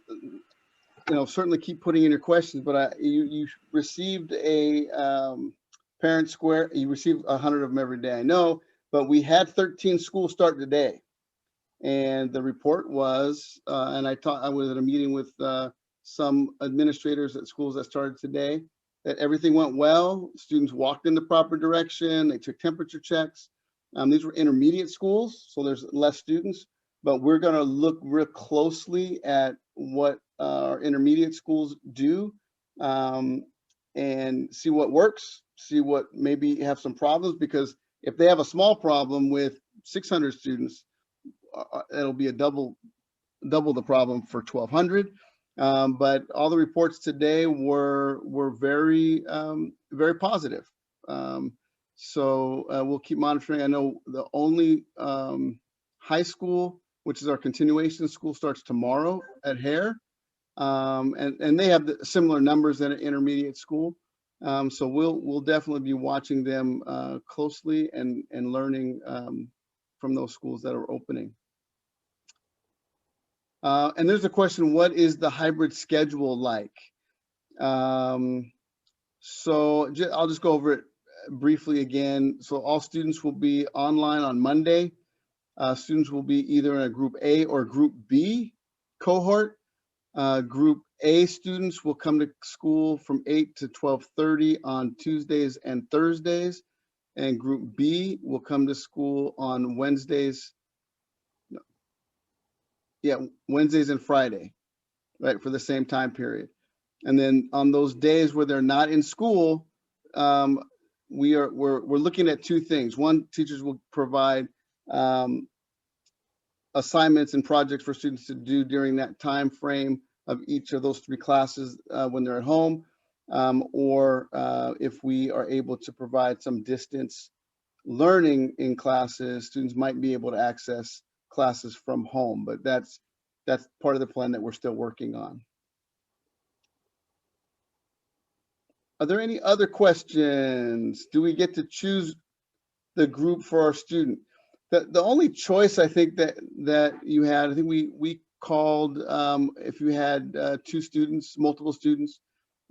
certainly keep putting in your questions, but you received a parent square. You received 100 of them every day, I know, but we had 13 schools start today. And the report was, and I was at a meeting with some administrators at schools that started today, that everything went well. Students walked in the proper direction. They took temperature checks. These were intermediate schools, so there's less students, but we're going to look real closely at what our intermediate schools do and see what works, see what maybe have some problems, because if they have a small problem with 600 students, it'll be a double the problem for 1,200. But all the reports today were very very positive. So we'll keep monitoring. I know the only high school, which is our continuation school, starts tomorrow at Hare, and they have similar numbers at an intermediate school. So we'll definitely be watching them closely and learning from those schools that are opening. And there's a question, what is the hybrid schedule like? So I'll just go over it briefly again. So all students will be online on Monday. Students will be either in a group A or group B cohort. Group A students will come to school from 8 to 12:30 on Tuesdays and Thursdays. And group B will come to school on Wednesdays and Friday, right, for the same time period. And then on those days where they're not in school, we're looking at two things. One, teachers will provide assignments and projects for students to do during that time frame of each of those three classes when they're at home, or if we are able to provide some distance learning in classes, students might be able to access classes from home, but that's part of the plan that we're still working on. Are there any other questions? Do we get to choose the group for our student? The only choice I think that you had, I think we called if you had multiple students,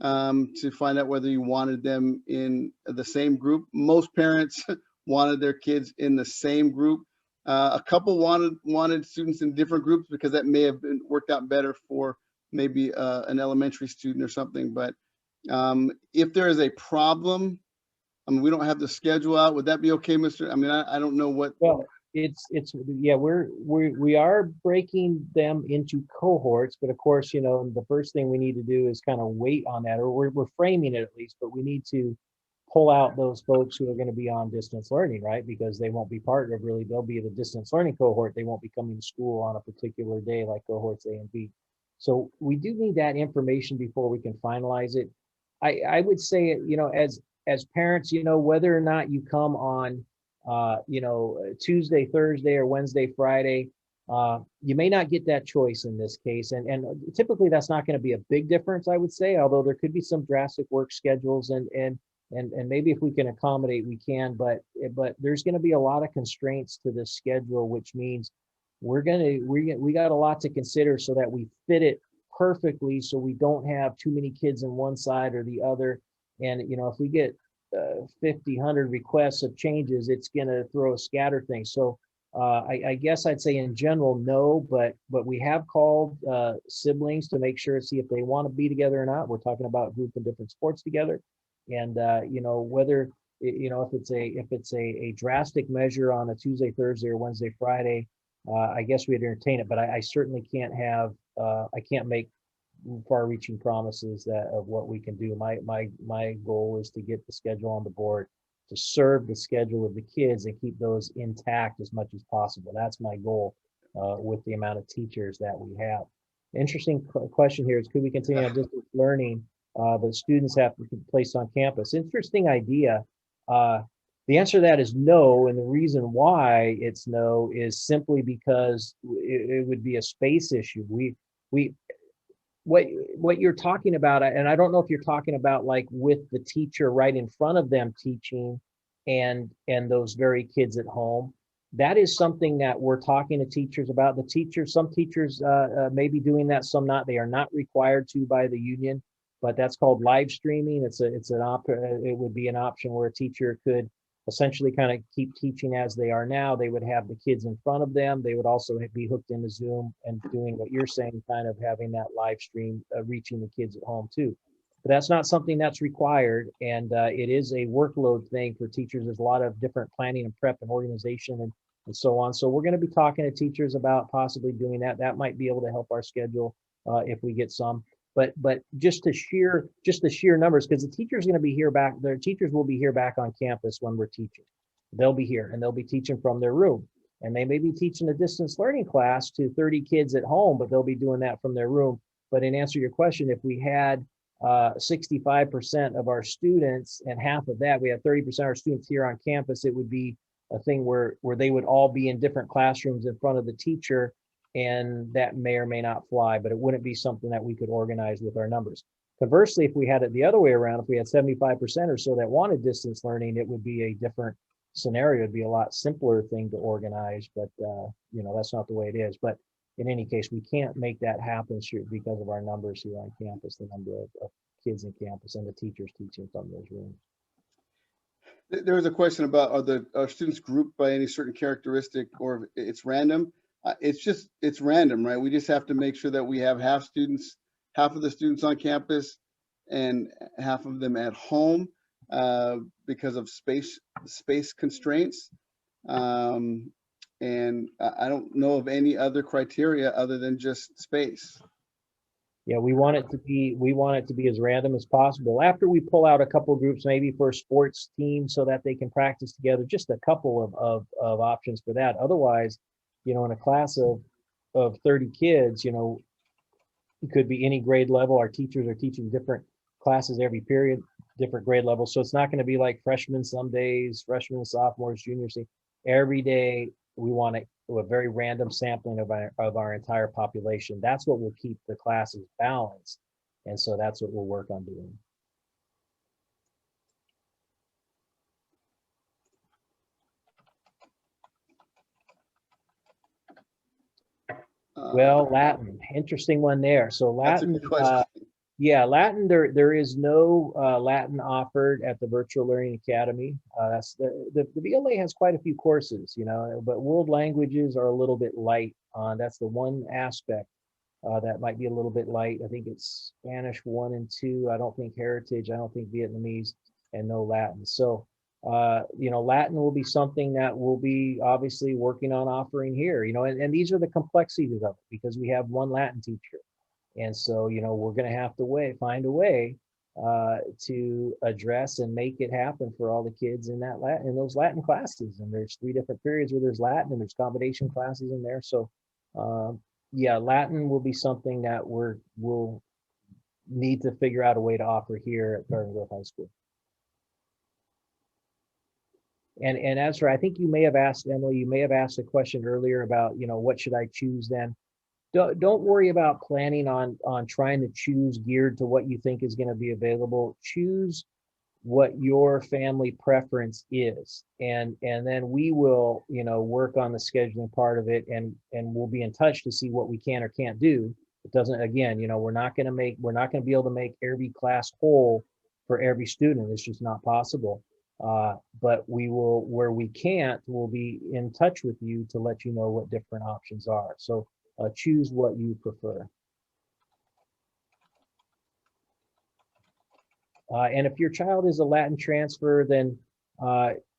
to find out whether you wanted them in the same group. Most parents wanted their kids in the same group. A couple wanted students in different groups because that may have worked out better for maybe an elementary student or something. But if there is a problem, I mean, we don't have the schedule out. Would that be okay, Mr.? I mean, I don't know what. Well, we are breaking them into cohorts, but of course, the first thing we need to do is kind of wait on that, or we're framing it at least, but we need to pull out those folks who are going to be on distance learning, right? Because they won't be part of really, they'll be the distance learning cohort. They won't be coming to school on a particular day like cohorts A and B. So we do need that information before we can finalize it. I would say, as parents, whether or not you come on, Tuesday, Thursday, or Wednesday, Friday, you may not get that choice in this case. And typically that's not going to be a big difference, I would say, although there could be some drastic work schedules and maybe if we can accommodate, we can, but there's going to be a lot of constraints to this schedule, which means we got a lot to consider so that we fit it perfectly, so we don't have too many kids in one side or the other. And if we get 50, 100 requests of changes, it's going to throw a scatter thing. So I guess I'd say in general, no, but we have called siblings to make sure, see if they want to be together or not. We're talking about grouping different sports together. And whether if it's a drastic measure on a Tuesday, Thursday, or Wednesday, Friday, I guess we'd entertain it. But I certainly can't make far-reaching promises of what we can do. My goal is to get the schedule on the board, to serve the schedule of the kids and keep those intact as much as possible. That's my goal with the amount of teachers that we have. Interesting question here is, could we continue on distance learning? But students have to be placed on campus. Interesting idea. The answer to that is no, and the reason why it's no is simply because it would be a space issue. what you're talking about, and I don't know if you're talking about like with the teacher right in front of them teaching and those very kids at home. That is something that we're talking to teachers about. The teachers, some teachers may be doing that, some not. They are not required to by the union, but that's called live streaming. It would be an option where a teacher could essentially kind of keep teaching as they are now. They would have the kids in front of them. They would also be hooked into Zoom and doing what you're saying, kind of having that live stream, reaching the kids at home too. But that's not something that's required. And it is a workload thing for teachers. There's a lot of different planning and prep and organization and so on. So we're going to be talking to teachers about possibly doing that. That might be able to help our schedule if we get some. But just the sheer numbers, because the teacher's going to be here back, their teachers will be here back on campus when we're teaching. They'll be here and they'll be teaching from their room. And they may be teaching a distance learning class to 30 kids at home, but they'll be doing that from their room. But in answer to your question, if we had 65% of our students and half of that, we have 30% of our students here on campus, it would be a thing where they would all be in different classrooms in front of the teacher. And that may or may not fly, but it wouldn't be something that we could organize with our numbers. Conversely, if we had it the other way around, if we had 75% or so that wanted distance learning, it would be a different scenario. It'd be a lot simpler thing to organize, but that's not the way it is. But in any case, we can't make that happen because of our numbers here on campus, the number of kids in campus and the teachers teaching from those rooms. There was a question about are students grouped by any certain characteristic, or it's random? It's random, right? We just have to make sure that we have half of the students on campus and half of them at home because of space constraints. And I don't know of any other criteria other than just space. Yeah, we want it to be as random as possible. After we pull out a couple of groups, maybe for a sports team so that they can practice together, just a couple of options for that. Otherwise, in a class of 30 kids, it could be any grade level. Our teachers are teaching different classes every period, different grade levels. So it's not going to be like freshmen some days, freshmen, sophomores, juniors. Every day we want a very random sampling of our entire population. That's what will keep the classes balanced. And so that's what we'll work on doing. Well, Latin, interesting one there. So Latin, that's a good question. Latin, there is no Latin offered at the Virtual Learning Academy. That's the VLA has quite a few courses, but world languages are a little bit light on. That's the one aspect that might be a little bit light. I think it's Spanish 1 and 2. I don't think Heritage. I don't think Vietnamese, and no Latin. So Latin will be something that we'll be obviously working on offering here, and these are the complexities of it because we have one Latin teacher. And so, we're going to have to find a way to address and make it happen for all the kids in those Latin classes. And there's 3 different periods where there's Latin and there's combination classes in there. So, Latin will be something that we'll need to figure out a way to offer here at Garden Grove High School. And as for, I think you may have asked, Emily, you may have asked a question earlier about, what should I choose then? Don't worry about planning on trying to choose geared to what you think is going to be available. Choose what your family preference is. And then we will, work on the scheduling part of it and we'll be in touch to see what we can or can't do. It doesn't, again, we're not going to be able to make every class whole for every student. It's just not possible. But we will, where we can't, we'll be in touch with you to let you know what different options are. So choose what you prefer. And if your child is a Latin transfer, then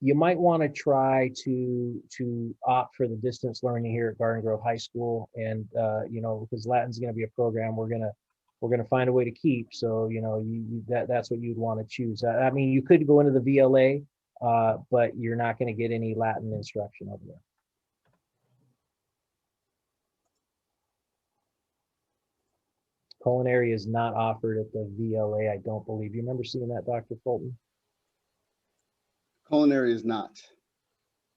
you might want to try to opt for the distance learning here at Garden Grove High School. And because Latin's going to be a program we're going to find a way to keep. So that's what you'd want to choose. I mean, you could go into the VLA, but you're not going to get any Latin instruction over there. Culinary is not offered at the VLA, I don't believe. You remember seeing that, Dr. Fulton? Culinary is not.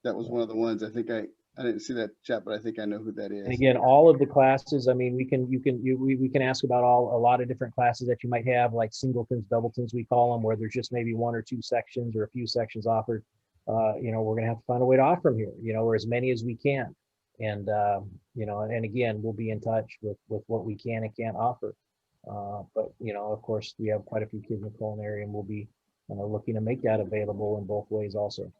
That was one of the ones I think I didn't see that chat, but I think I know who that is. And again, all of the classes, I mean, we can ask about a lot of different classes that you might have, like singletons, doubletons, we call them, where there's just maybe one or two sections or a few sections offered. You know, we're going to have to find a way to offer them here, you know, or as many as we can. And, you know, and again, we'll be in touch with what we can and can't offer. But, you know, of course, we have quite a few kids in the culinary, and we'll be looking to make that available in both ways also.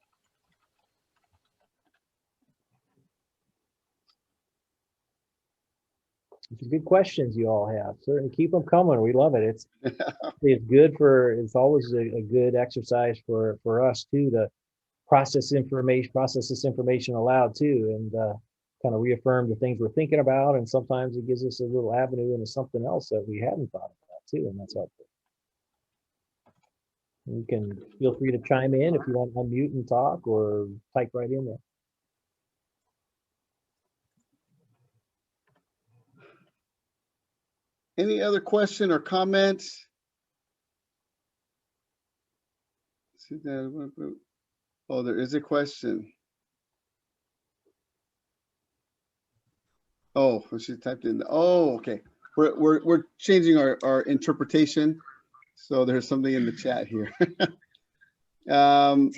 It's good questions you all have. Certainly keep them coming. We love it. It's good it's always a good exercise for us too, to process this information aloud too, and kind of reaffirm the things we're thinking about. And sometimes it gives us a little avenue into something else that we hadn't thought about too, and that's helpful. You can feel free to chime in if you want to unmute and talk, or type right in there. Any other question or comments? Oh, there is a question. Oh, she typed in. Oh, okay. We're changing our interpretation. So there's something in the chat here. Si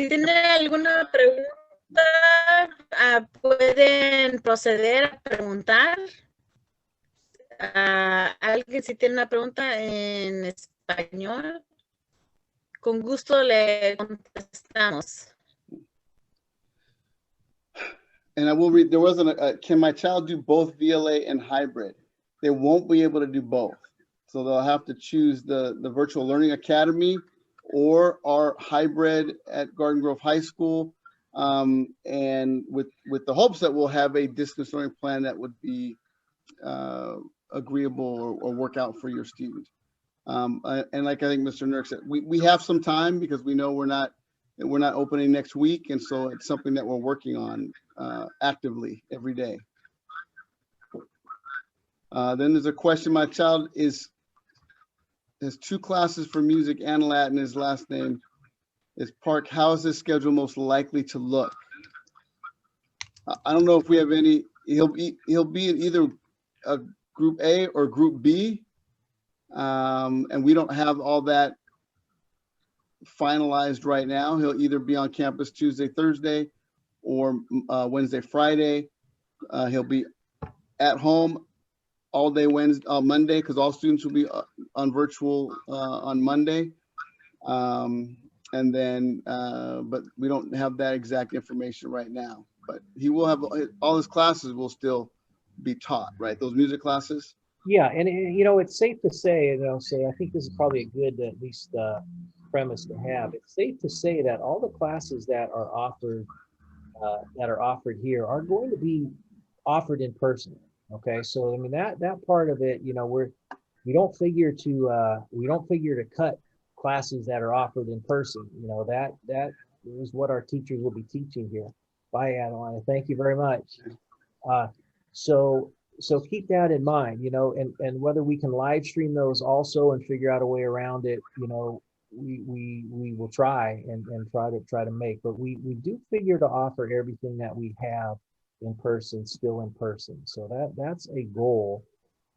tienen alguna pregunta, pueden proceder a preguntar. Alguien si tiene una pregunta en español, con gusto le contestamos. And I will read, there wasn't can my child do both VLA and hybrid? They won't be able to do both. So they'll have to choose the Virtual Learning Academy or our hybrid at Garden Grove High School. And with the hopes that we'll have a distance learning plan that would be agreeable or work out for your student. And like I think Mr. Nurk said, we have some time because we know we're not opening next week, and so it's something that we're working on actively every day. Then there's a question. My child has 2 classes for music and Latin. His last name is Park. How is his schedule most likely to look? I don't know if we have any. He'll be in either a Group A or Group B, and we don't have all that finalized right now. He'll either be on campus Tuesday, Thursday, or Wednesday, Friday. He'll be at home all day Monday, because all students will be on virtual on Monday. And then, but we don't have that exact information right now. But he will have all his classes will still be taught, right? Those music classes. Yeah, and you know, it's safe to say, and I'll say, I think this is probably a good at least premise to have. It's safe to say that all the classes that are offered here are going to be offered in person. Okay, so I mean that part of it, you know, we don't figure to cut classes that are offered in person. You know, that is what our teachers will be teaching here. Bye, Adeline. Thank you very much. So keep that in mind, you know, and whether we can live stream those also and figure out a way around it, you know, we will try and try to make, but we do figure to offer everything that we have in person, still in person. So that's a goal.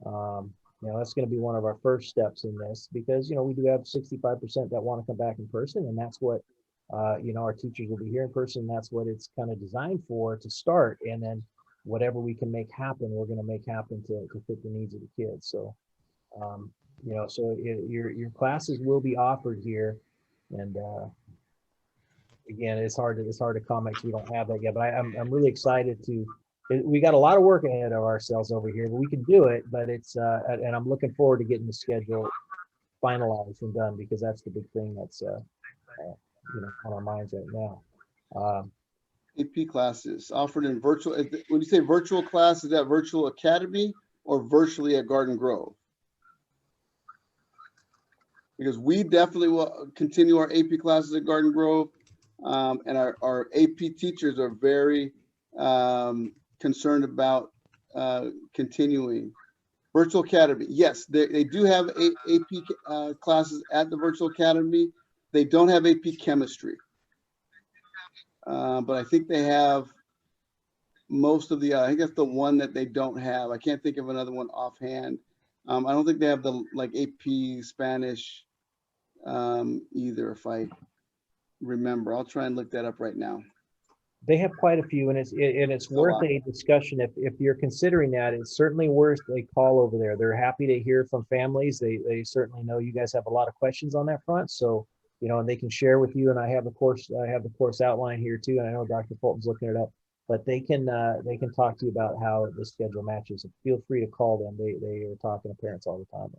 You know, that's going to be one of our first steps in this, because, you know, we do have 65% that want to come back in person, and that's what, you know, our teachers will be here in person. That's what it's kind of designed for to start. And then whatever we can make happen, we're going to make happen to fit the needs of the kids. So, you know, so your classes will be offered here. And again, it's hard to comment because we don't have that yet, but I'm really excited we got a lot of work ahead of ourselves over here, but we can do it. But it's, and I'm looking forward to getting the schedule finalized and done, because that's the big thing that's, you know, on our minds right now. AP classes offered in virtual. When you say virtual class, is that Virtual Academy or virtually at Garden Grove? Because we definitely will continue our AP classes at Garden Grove, and our AP teachers are very concerned about continuing. Virtual Academy, yes, they do have AP classes at the Virtual Academy. They don't have AP Chemistry. But I think they have most of the, I think that's the one that they don't have. I can't think of another one offhand. I don't think they have the like AP Spanish either, if I remember. I'll try and look that up right now. They have quite a few, and it's a worth lot. a discussion. If you're considering that, it's certainly worth a call over there. They're happy to hear from families. They certainly know you guys have a lot of questions on that front. So, you know, and they can share with you. And I have the course outline here too. And I know Dr. Fulton's looking it up, but they can talk to you about how the schedule matches. Feel free to call them. They are talking to parents all the time.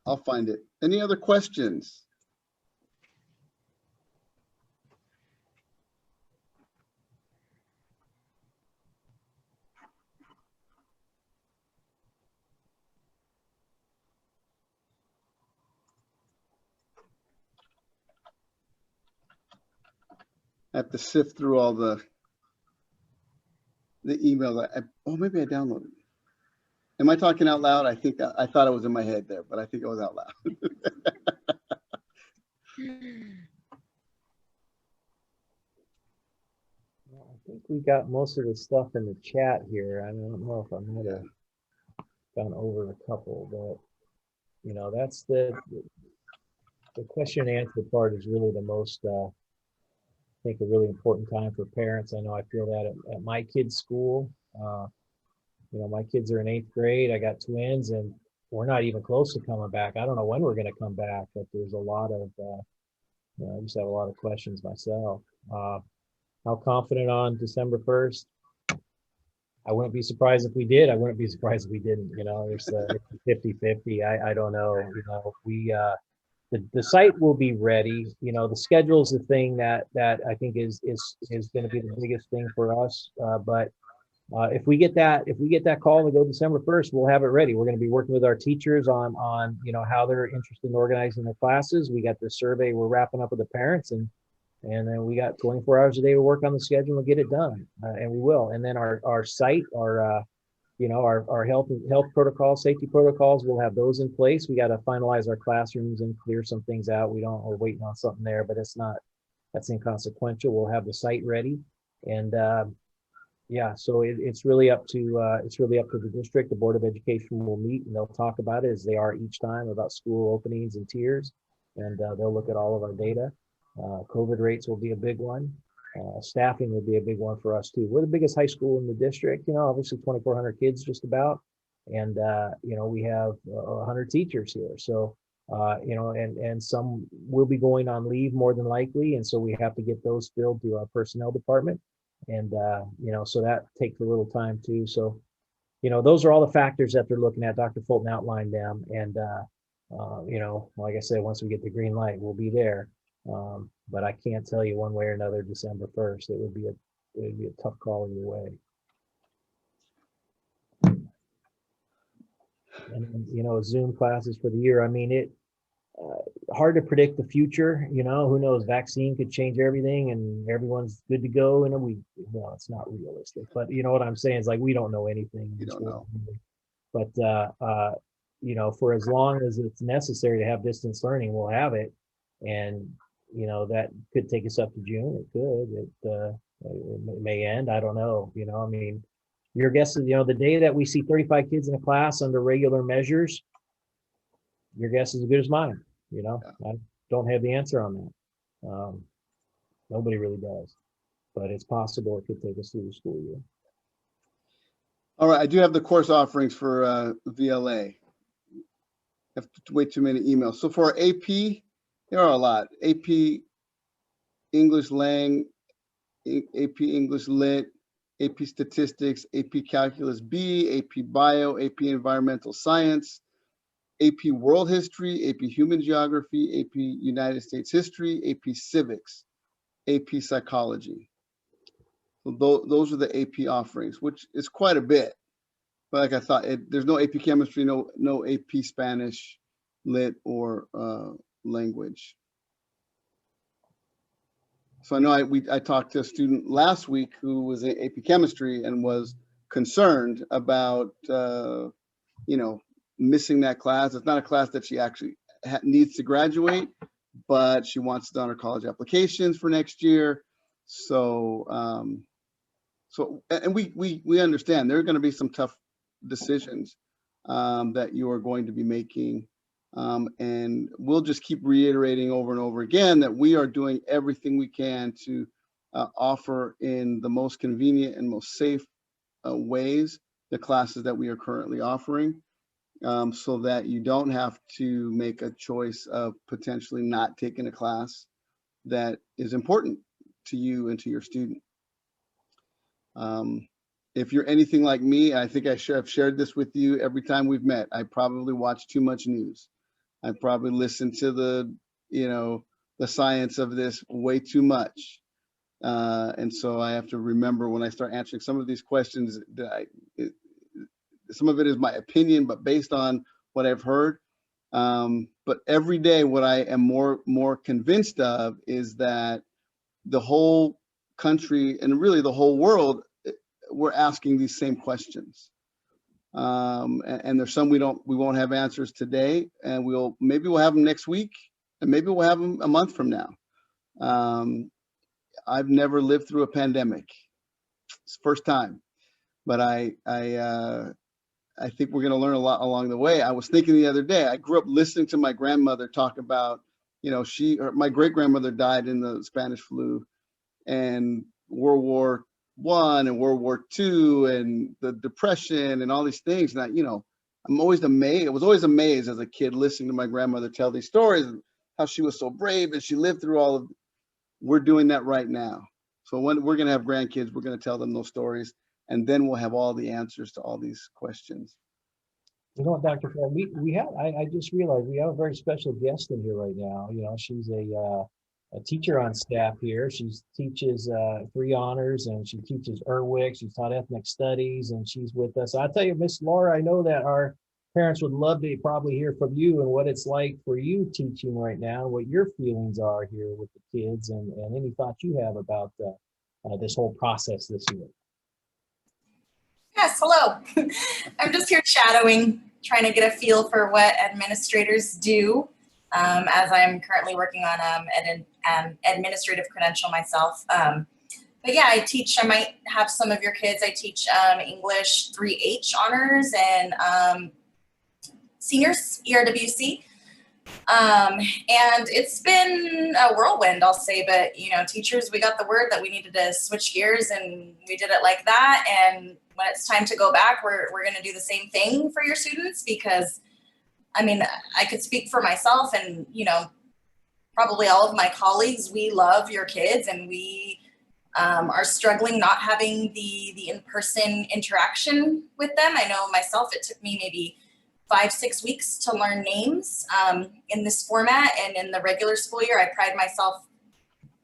I'll find it. Any other questions? I have to sift through all the email that oh, maybe I downloaded. Am I talking out loud? I think I thought it was in my head there, but I think it was out loud. Well, I think we got most of the stuff in the chat here. I don't know if I might have gone over a couple, but you know, that's the question and answer part is really the most, I think, a really important time for parents. I know I feel that at my kids' school. You know, my kids are in 8th grade. I got twins, and we're not even close to coming back. I don't know when we're going to come back, but there's a lot of, you know, I just have a lot of questions myself. How confident on December 1st? I wouldn't be surprised if we did. I wouldn't be surprised if we didn't. You know, it's 50-50. I don't know. You know, we the site will be ready. You know, the schedule is the thing that I think is going to be the biggest thing for us. But if we get that call to go December 1st, we'll have it ready. We're going to be working with our teachers on you know, how they're interested in organizing their classes. We got the survey we're wrapping up with the parents, and then we got 24 hours a day to work on the schedule and get it done, and we will. And then our site, you know, our health protocols, safety protocols, we'll have those in place. We got to finalize our classrooms and clear some things out. We're waiting on something there, but that's inconsequential. We'll have the site ready, and yeah, so it's really up to the district. The Board of Education will meet, and they'll talk about it, as they are each time, about school openings and tiers, and they'll look at all of our data. COVID rates will be a big one. Staffing will be a big one for us too. We're the biggest high school in the district, you know, obviously 2,400 kids just about. And, you know, we have 100 teachers here. So, you know, and some will be going on leave more than likely. And so we have to get those filled through our personnel department. And, you know, so that takes a little time too. So, you know, those are all the factors that they're looking at. Dr. Fulton outlined them. And, you know, like I said, once we get the green light, we'll be there. But I can't tell you one way or another December 1st. It would be a tough call either way. And you know, Zoom classes for the year. I mean, hard to predict the future. You know, who knows? Vaccine could change everything, and everyone's good to go. And well, it's not realistic, but you know what I'm saying is, like, we don't know anything. You don't know. But you know, for as long as it's necessary to have distance learning, we'll have it. And you know, that could take us up to June. It could. It may end. I don't know. You know, I mean, your guess is, you know, the day that we see 35 kids in a class under regular measures, your guess is as good as mine. You know, I don't have the answer on that. Nobody really does, but it's possible it could take us through the school year. All right, I do have the course offerings for VLA. I have way too many emails. So for our AP, there are a lot. AP English Lang, AP English Lit, AP Statistics, AP Calculus B, AP Bio, AP Environmental Science, AP World History, AP Human Geography, AP United States History, AP Civics, AP Psychology. So those are the AP offerings, which is quite a bit. But like I thought, there's no AP Chemistry, no AP Spanish, Lit, or language. So I know I talked to a student last week who was in AP Chemistry and was concerned about, missing that class. It's not a class that she actually needs to graduate, but she wants to do her college applications for next year. So, and we understand there are going to be some tough decisions that you are going to be making. And we'll just keep reiterating over and over again that we are doing everything we can to offer in the most convenient and most safe ways the classes that we are currently offering, so that you don't have to make a choice of potentially not taking a class that is important to you and to your student. If you're anything like me, I think I've shared this with you every time we've met, I probably watch too much news. I probably listen to the science of this way too much. And so I have to remember when I start answering some of these questions that some of it is my opinion, but based on what I've heard. But every day, what I am more convinced of is that the whole country and really the whole world, we're asking these same questions. And there's some we won't have answers today, and maybe we'll have them next week, and maybe we'll have them a month from now. I've never lived through a pandemic. It's the first time, but I think we're going to learn a lot along the way. I was thinking the other day, I grew up listening to my grandmother talk about, my great grandmother died in the Spanish flu and World War I and World War II and the Depression and all these things. And I'm always amazed. I was always amazed as a kid listening to my grandmother tell these stories and how she was so brave and she lived through all of. We're doing that right now. So when we're going to have grandkids, we're going to tell them those stories, and then we'll have all the answers to all these questions. You know what, Dr. Ford, we have, I just realized we have a very special guest in here right now. She's a teacher on staff here. She teaches 3 honors, and she teaches ERWIC. She's taught ethnic studies, and she's with us. I'll tell you, Miss Laura, I know that our parents would love to probably hear from you and what it's like for you teaching right now, what your feelings are here with the kids, and any thoughts you have about this whole process this year. Yes, hello. I'm just here shadowing, trying to get a feel for what administrators do, as I'm currently working on an administrative credential myself. But yeah, I might have some of your kids. I teach English 3H honors and seniors, ERWC. And it's been a whirlwind, I'll say, but teachers, we got the word that we needed to switch gears, and we did it like that. And when it's time to go back, we're going to do the same thing for your students, because I could speak for myself and, probably all of my colleagues. We love your kids, and we are struggling not having the in-person interaction with them. I know myself, it took me maybe 5-6 weeks to learn names in this format, and in the regular school year, I pride myself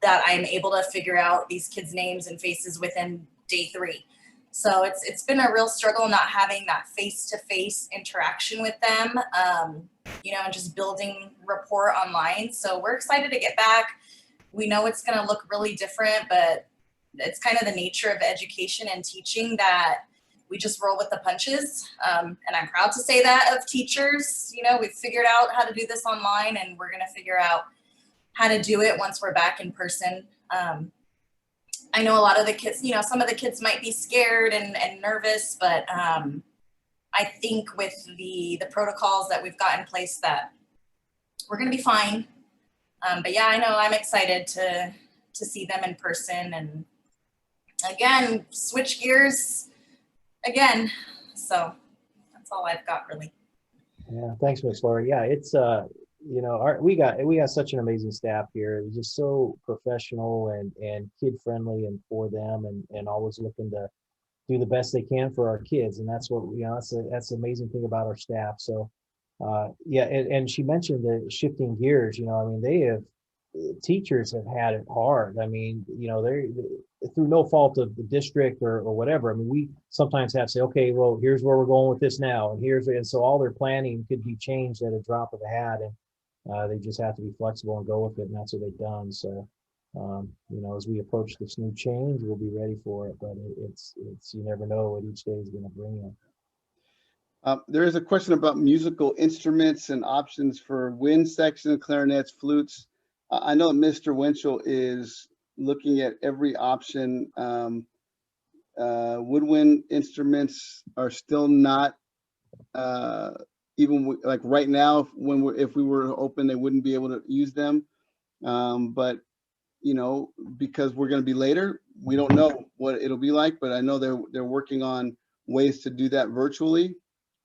that I'm able to figure out these kids' names and faces within day 3. So it's been a real struggle not having that face-to-face interaction with them, and just building rapport online. So we're excited to get back. We know it's going to look really different, but it's kind of the nature of education and teaching that we just roll with the punches. And I'm proud to say that of teachers. We've figured out how to do this online, and we're going to figure out how to do it once we're back in person. I know a lot of the kids, some of the kids might be scared and nervous, but I think with the protocols that we've got in place that we're going to be fine. But yeah, I know I'm excited to see them in person, and again, switch gears again. So that's all I've got, really. Yeah, thanks, Miss Laura. Yeah, it's we got such an amazing staff here. It's just so professional and kid friendly, and for them, and always looking to do the best they can for our kids. And that's what that's the amazing thing about our staff. So yeah, and she mentioned the shifting gears. Teachers have had it hard. They're through no fault of the district or whatever. We sometimes have to say, okay, well, here's where we're going with this now, and so all their planning could be changed at a drop of a hat, and they just have to be flexible and go with it, and that's what they've done. So You know, as we approach this new change, we'll be ready for it, but it's you never know what each day is going to bring you. There is a question about musical instruments and options for wind section, clarinets, flutes. I know Mr. Winchell is looking at every option. Woodwind instruments are still not, even like right now, if we were open, they wouldn't be able to use them. But you know, because we're going to be later, we don't know what it'll be like. But I know they're working on ways to do that virtually.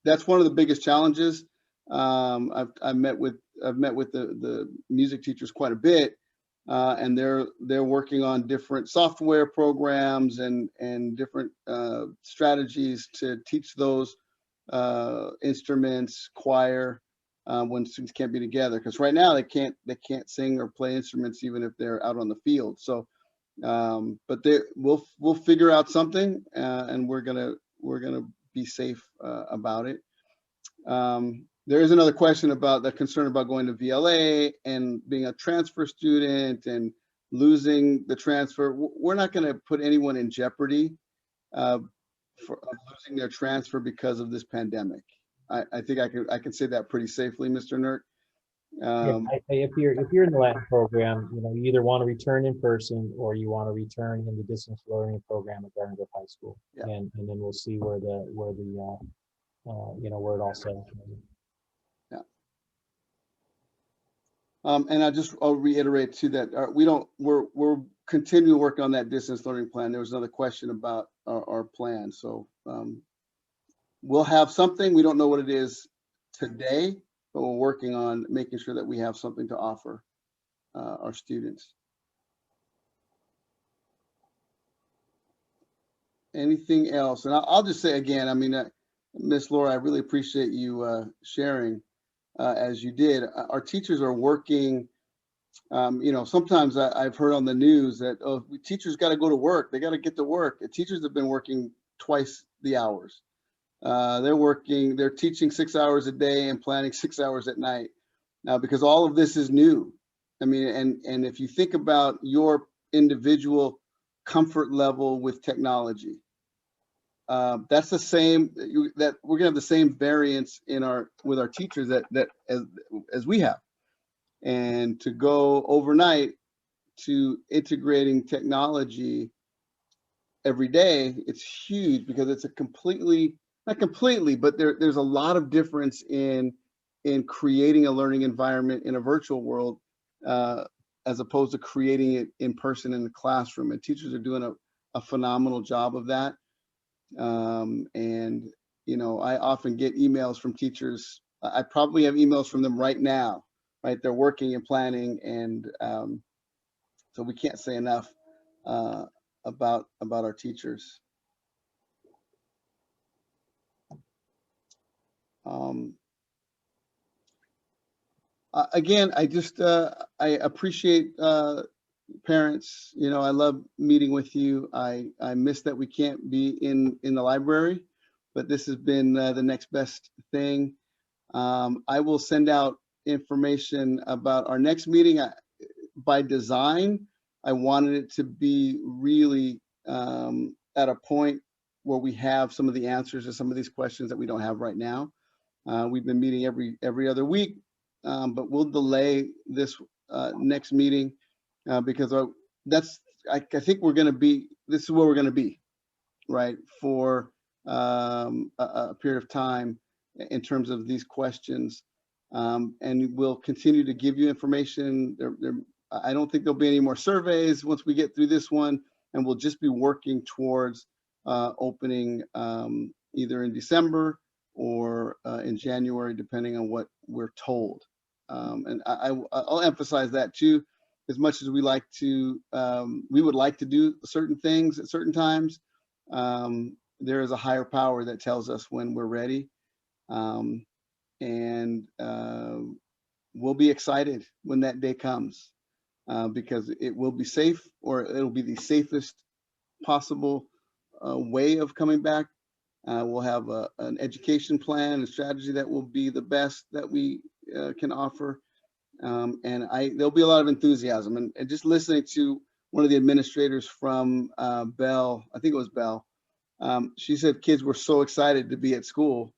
That's one of the biggest challenges. I've met with the music teachers quite a bit, and they're working on different software programs and different strategies to teach those instruments, choir, when students can't be together. Because right now they can't sing or play instruments even if they're out on the field. So, but we'll figure out something, and we're gonna be safe about it. There is another question about the concern about going to VLA and being a transfer student and losing the transfer. We're not going to put anyone in jeopardy for losing their transfer because of this pandemic. I think I can say that pretty safely, Mr. Nert. If you're in the Latin program, you know, you either want to return in person or you want to return in the distance learning program at Garden Grove High School, and then we'll see where you know, where it all settles. Yeah. And I'll reiterate too that we're continuing to work on that distance learning plan. There was another question about our plan. So we'll have something. We don't know what it is today, but we're working on making sure that we have something to offer our students. Anything else? And I'll just say again, I mean, Miss Laura, I really appreciate you sharing as you did. Our teachers are working. You know, sometimes I've heard on the news that, oh, teachers got to go to work. They got to get to work. The teachers have been working twice the hours. They're teaching 6 hours a day and planning 6 hours at night now because all of this is new. I mean, and if you think about your individual comfort level with technology, that's the same, that we're gonna have the same variance with our teachers that as we have. And to go overnight to integrating technology every day, it's huge because it's not completely, but there's a lot of difference in creating a learning environment in a virtual world as opposed to creating it in person in the classroom. And teachers are doing a phenomenal job of that. And, you know, I often get emails from teachers. I probably have emails from them right now, right? They're working and planning. And so we can't say enough about our teachers. Again, I appreciate parents. You know, I love meeting with you. I miss that we can't be in the library, but this has been the next best thing. I will send out information about our next meeting. By design, I wanted it to be really at a point where we have some of the answers to some of these questions that we don't have right now. We've been meeting every other week, but we'll delay this next meeting because I think we're going to be, this is where we're going to be, right, for a period of time in terms of these questions. And we'll continue to give you information. I don't think there'll be any more surveys once we get through this one, and we'll just be working towards opening either in December or in January, depending on what we're told. And I'll emphasize that too. As much as we would like to do certain things at certain times, there is a higher power that tells us when we're ready. And we'll be excited when that day comes because it will be safe, or it'll be the safest possible way of coming back. We'll have an education plan and strategy that will be the best that we can offer. And there'll be a lot of enthusiasm. And just listening to one of the administrators from Bell, I think it was Bell, she said kids were so excited to be at school.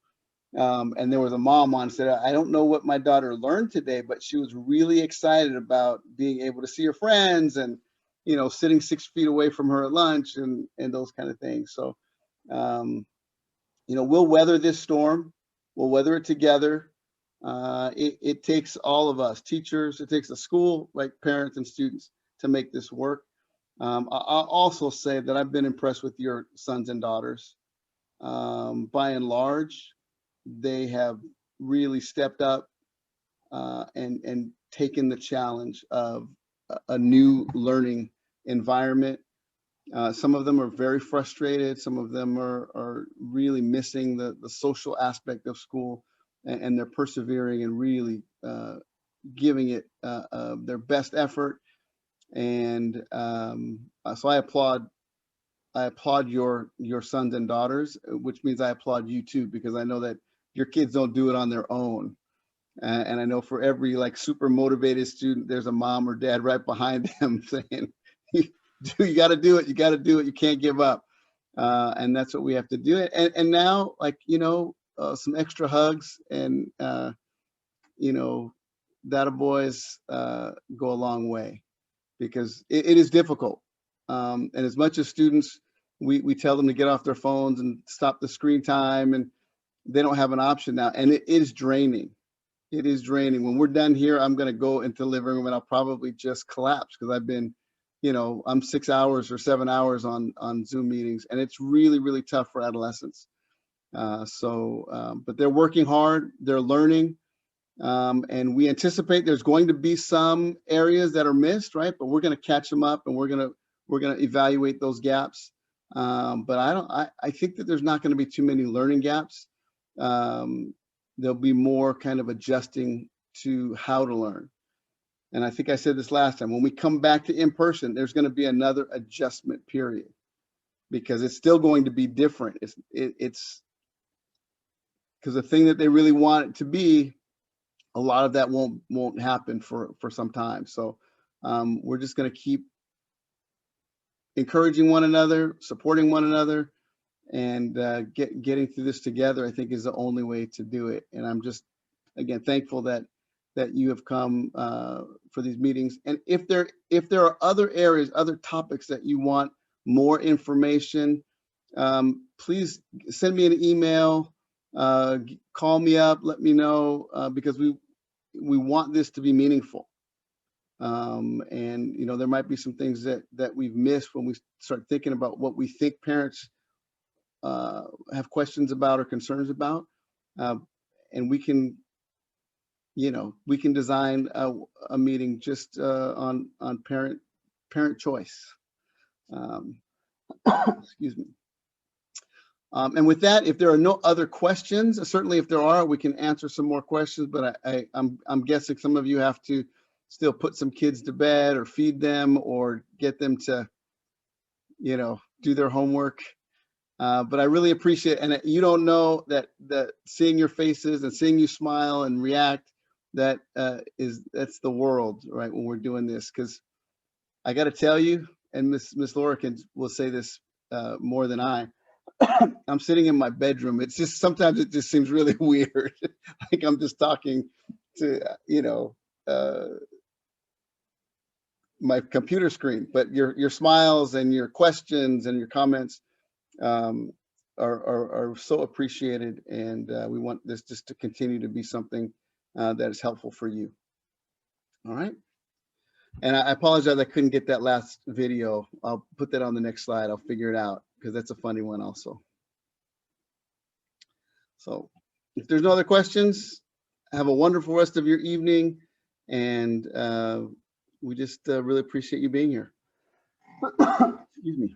And there was a mom on said, I don't know what my daughter learned today, but she was really excited about being able to see her friends and, you know, sitting 6 feet away from her at lunch and those kind of things. So, you know, we'll weather this storm. We'll weather it together. It takes all of us, teachers, it takes the school, like parents and students, to make this work. I'll also say that I've been impressed with your sons and daughters. By and large, they have really stepped up and taken the challenge of a new learning environment. Some of them are very frustrated. Some of them are really missing the social aspect of school, and they're persevering and really giving it their best effort. And so I applaud your sons and daughters, which means I applaud you too, because I know that your kids don't do it on their own. And I know for every like super motivated student, there's a mom or dad right behind them saying, you got to do it. You got to do it. You can't give up. And that's what we have to do. And now, like, you know, some extra hugs and, you know, that boys go a long way, because it is difficult. And as much as students, we tell them to get off their phones and stop the screen time, and they don't have an option now. And it is draining. It is draining. When we're done here, I'm going to go into the living room and I'll probably just collapse, because I've been, you know, I'm 6 hours or 7 hours on Zoom meetings, and it's really, really tough for adolescents. But they're working hard, they're learning, and we anticipate there's going to be some areas that are missed, right? But we're going to catch them up, and we're going to evaluate those gaps. But I think that there's not going to be too many learning gaps. There'll be more kind of adjusting to how to learn. And I think I said this last time, when we come back to in-person, there's going to be another adjustment period, because it's still going to be different. It's because the thing that they really want it to be, a lot of that won't happen for some time. So we're just going to keep encouraging one another, supporting one another, and getting through this together, I think, is the only way to do it. And I'm just, again, thankful that you have come for these meetings. And if there are other areas, other topics that you want more information, please send me an email, call me up, let me know, because we want this to be meaningful. And, you know, there might be some things that we've missed when we start thinking about what we think parents have questions about or concerns about. And we can, you know, we can design a meeting just on parent choice. Excuse me. And with that, if there are no other questions, certainly if there are, we can answer some more questions, but I'm guessing some of you have to still put some kids to bed or feed them or get them to, you know, do their homework. But I really appreciate, and you don't know that seeing your faces and seeing you smile and react, that's the world, right? When we're doing this, because I got to tell you, and Miss Laura will say this more than I. I'm sitting in my bedroom. It's just, sometimes it just seems really weird. Like I'm just talking to, you know, my computer screen, but your smiles and your questions and your comments are so appreciated. And we want this just to continue to be something that is helpful for you. All right. And I apologize, I couldn't get that last video. I'll put that on the next slide. I'll figure it out, because that's a funny one also. So if there's no other questions, have a wonderful rest of your evening. And we just really appreciate you being here. Excuse me.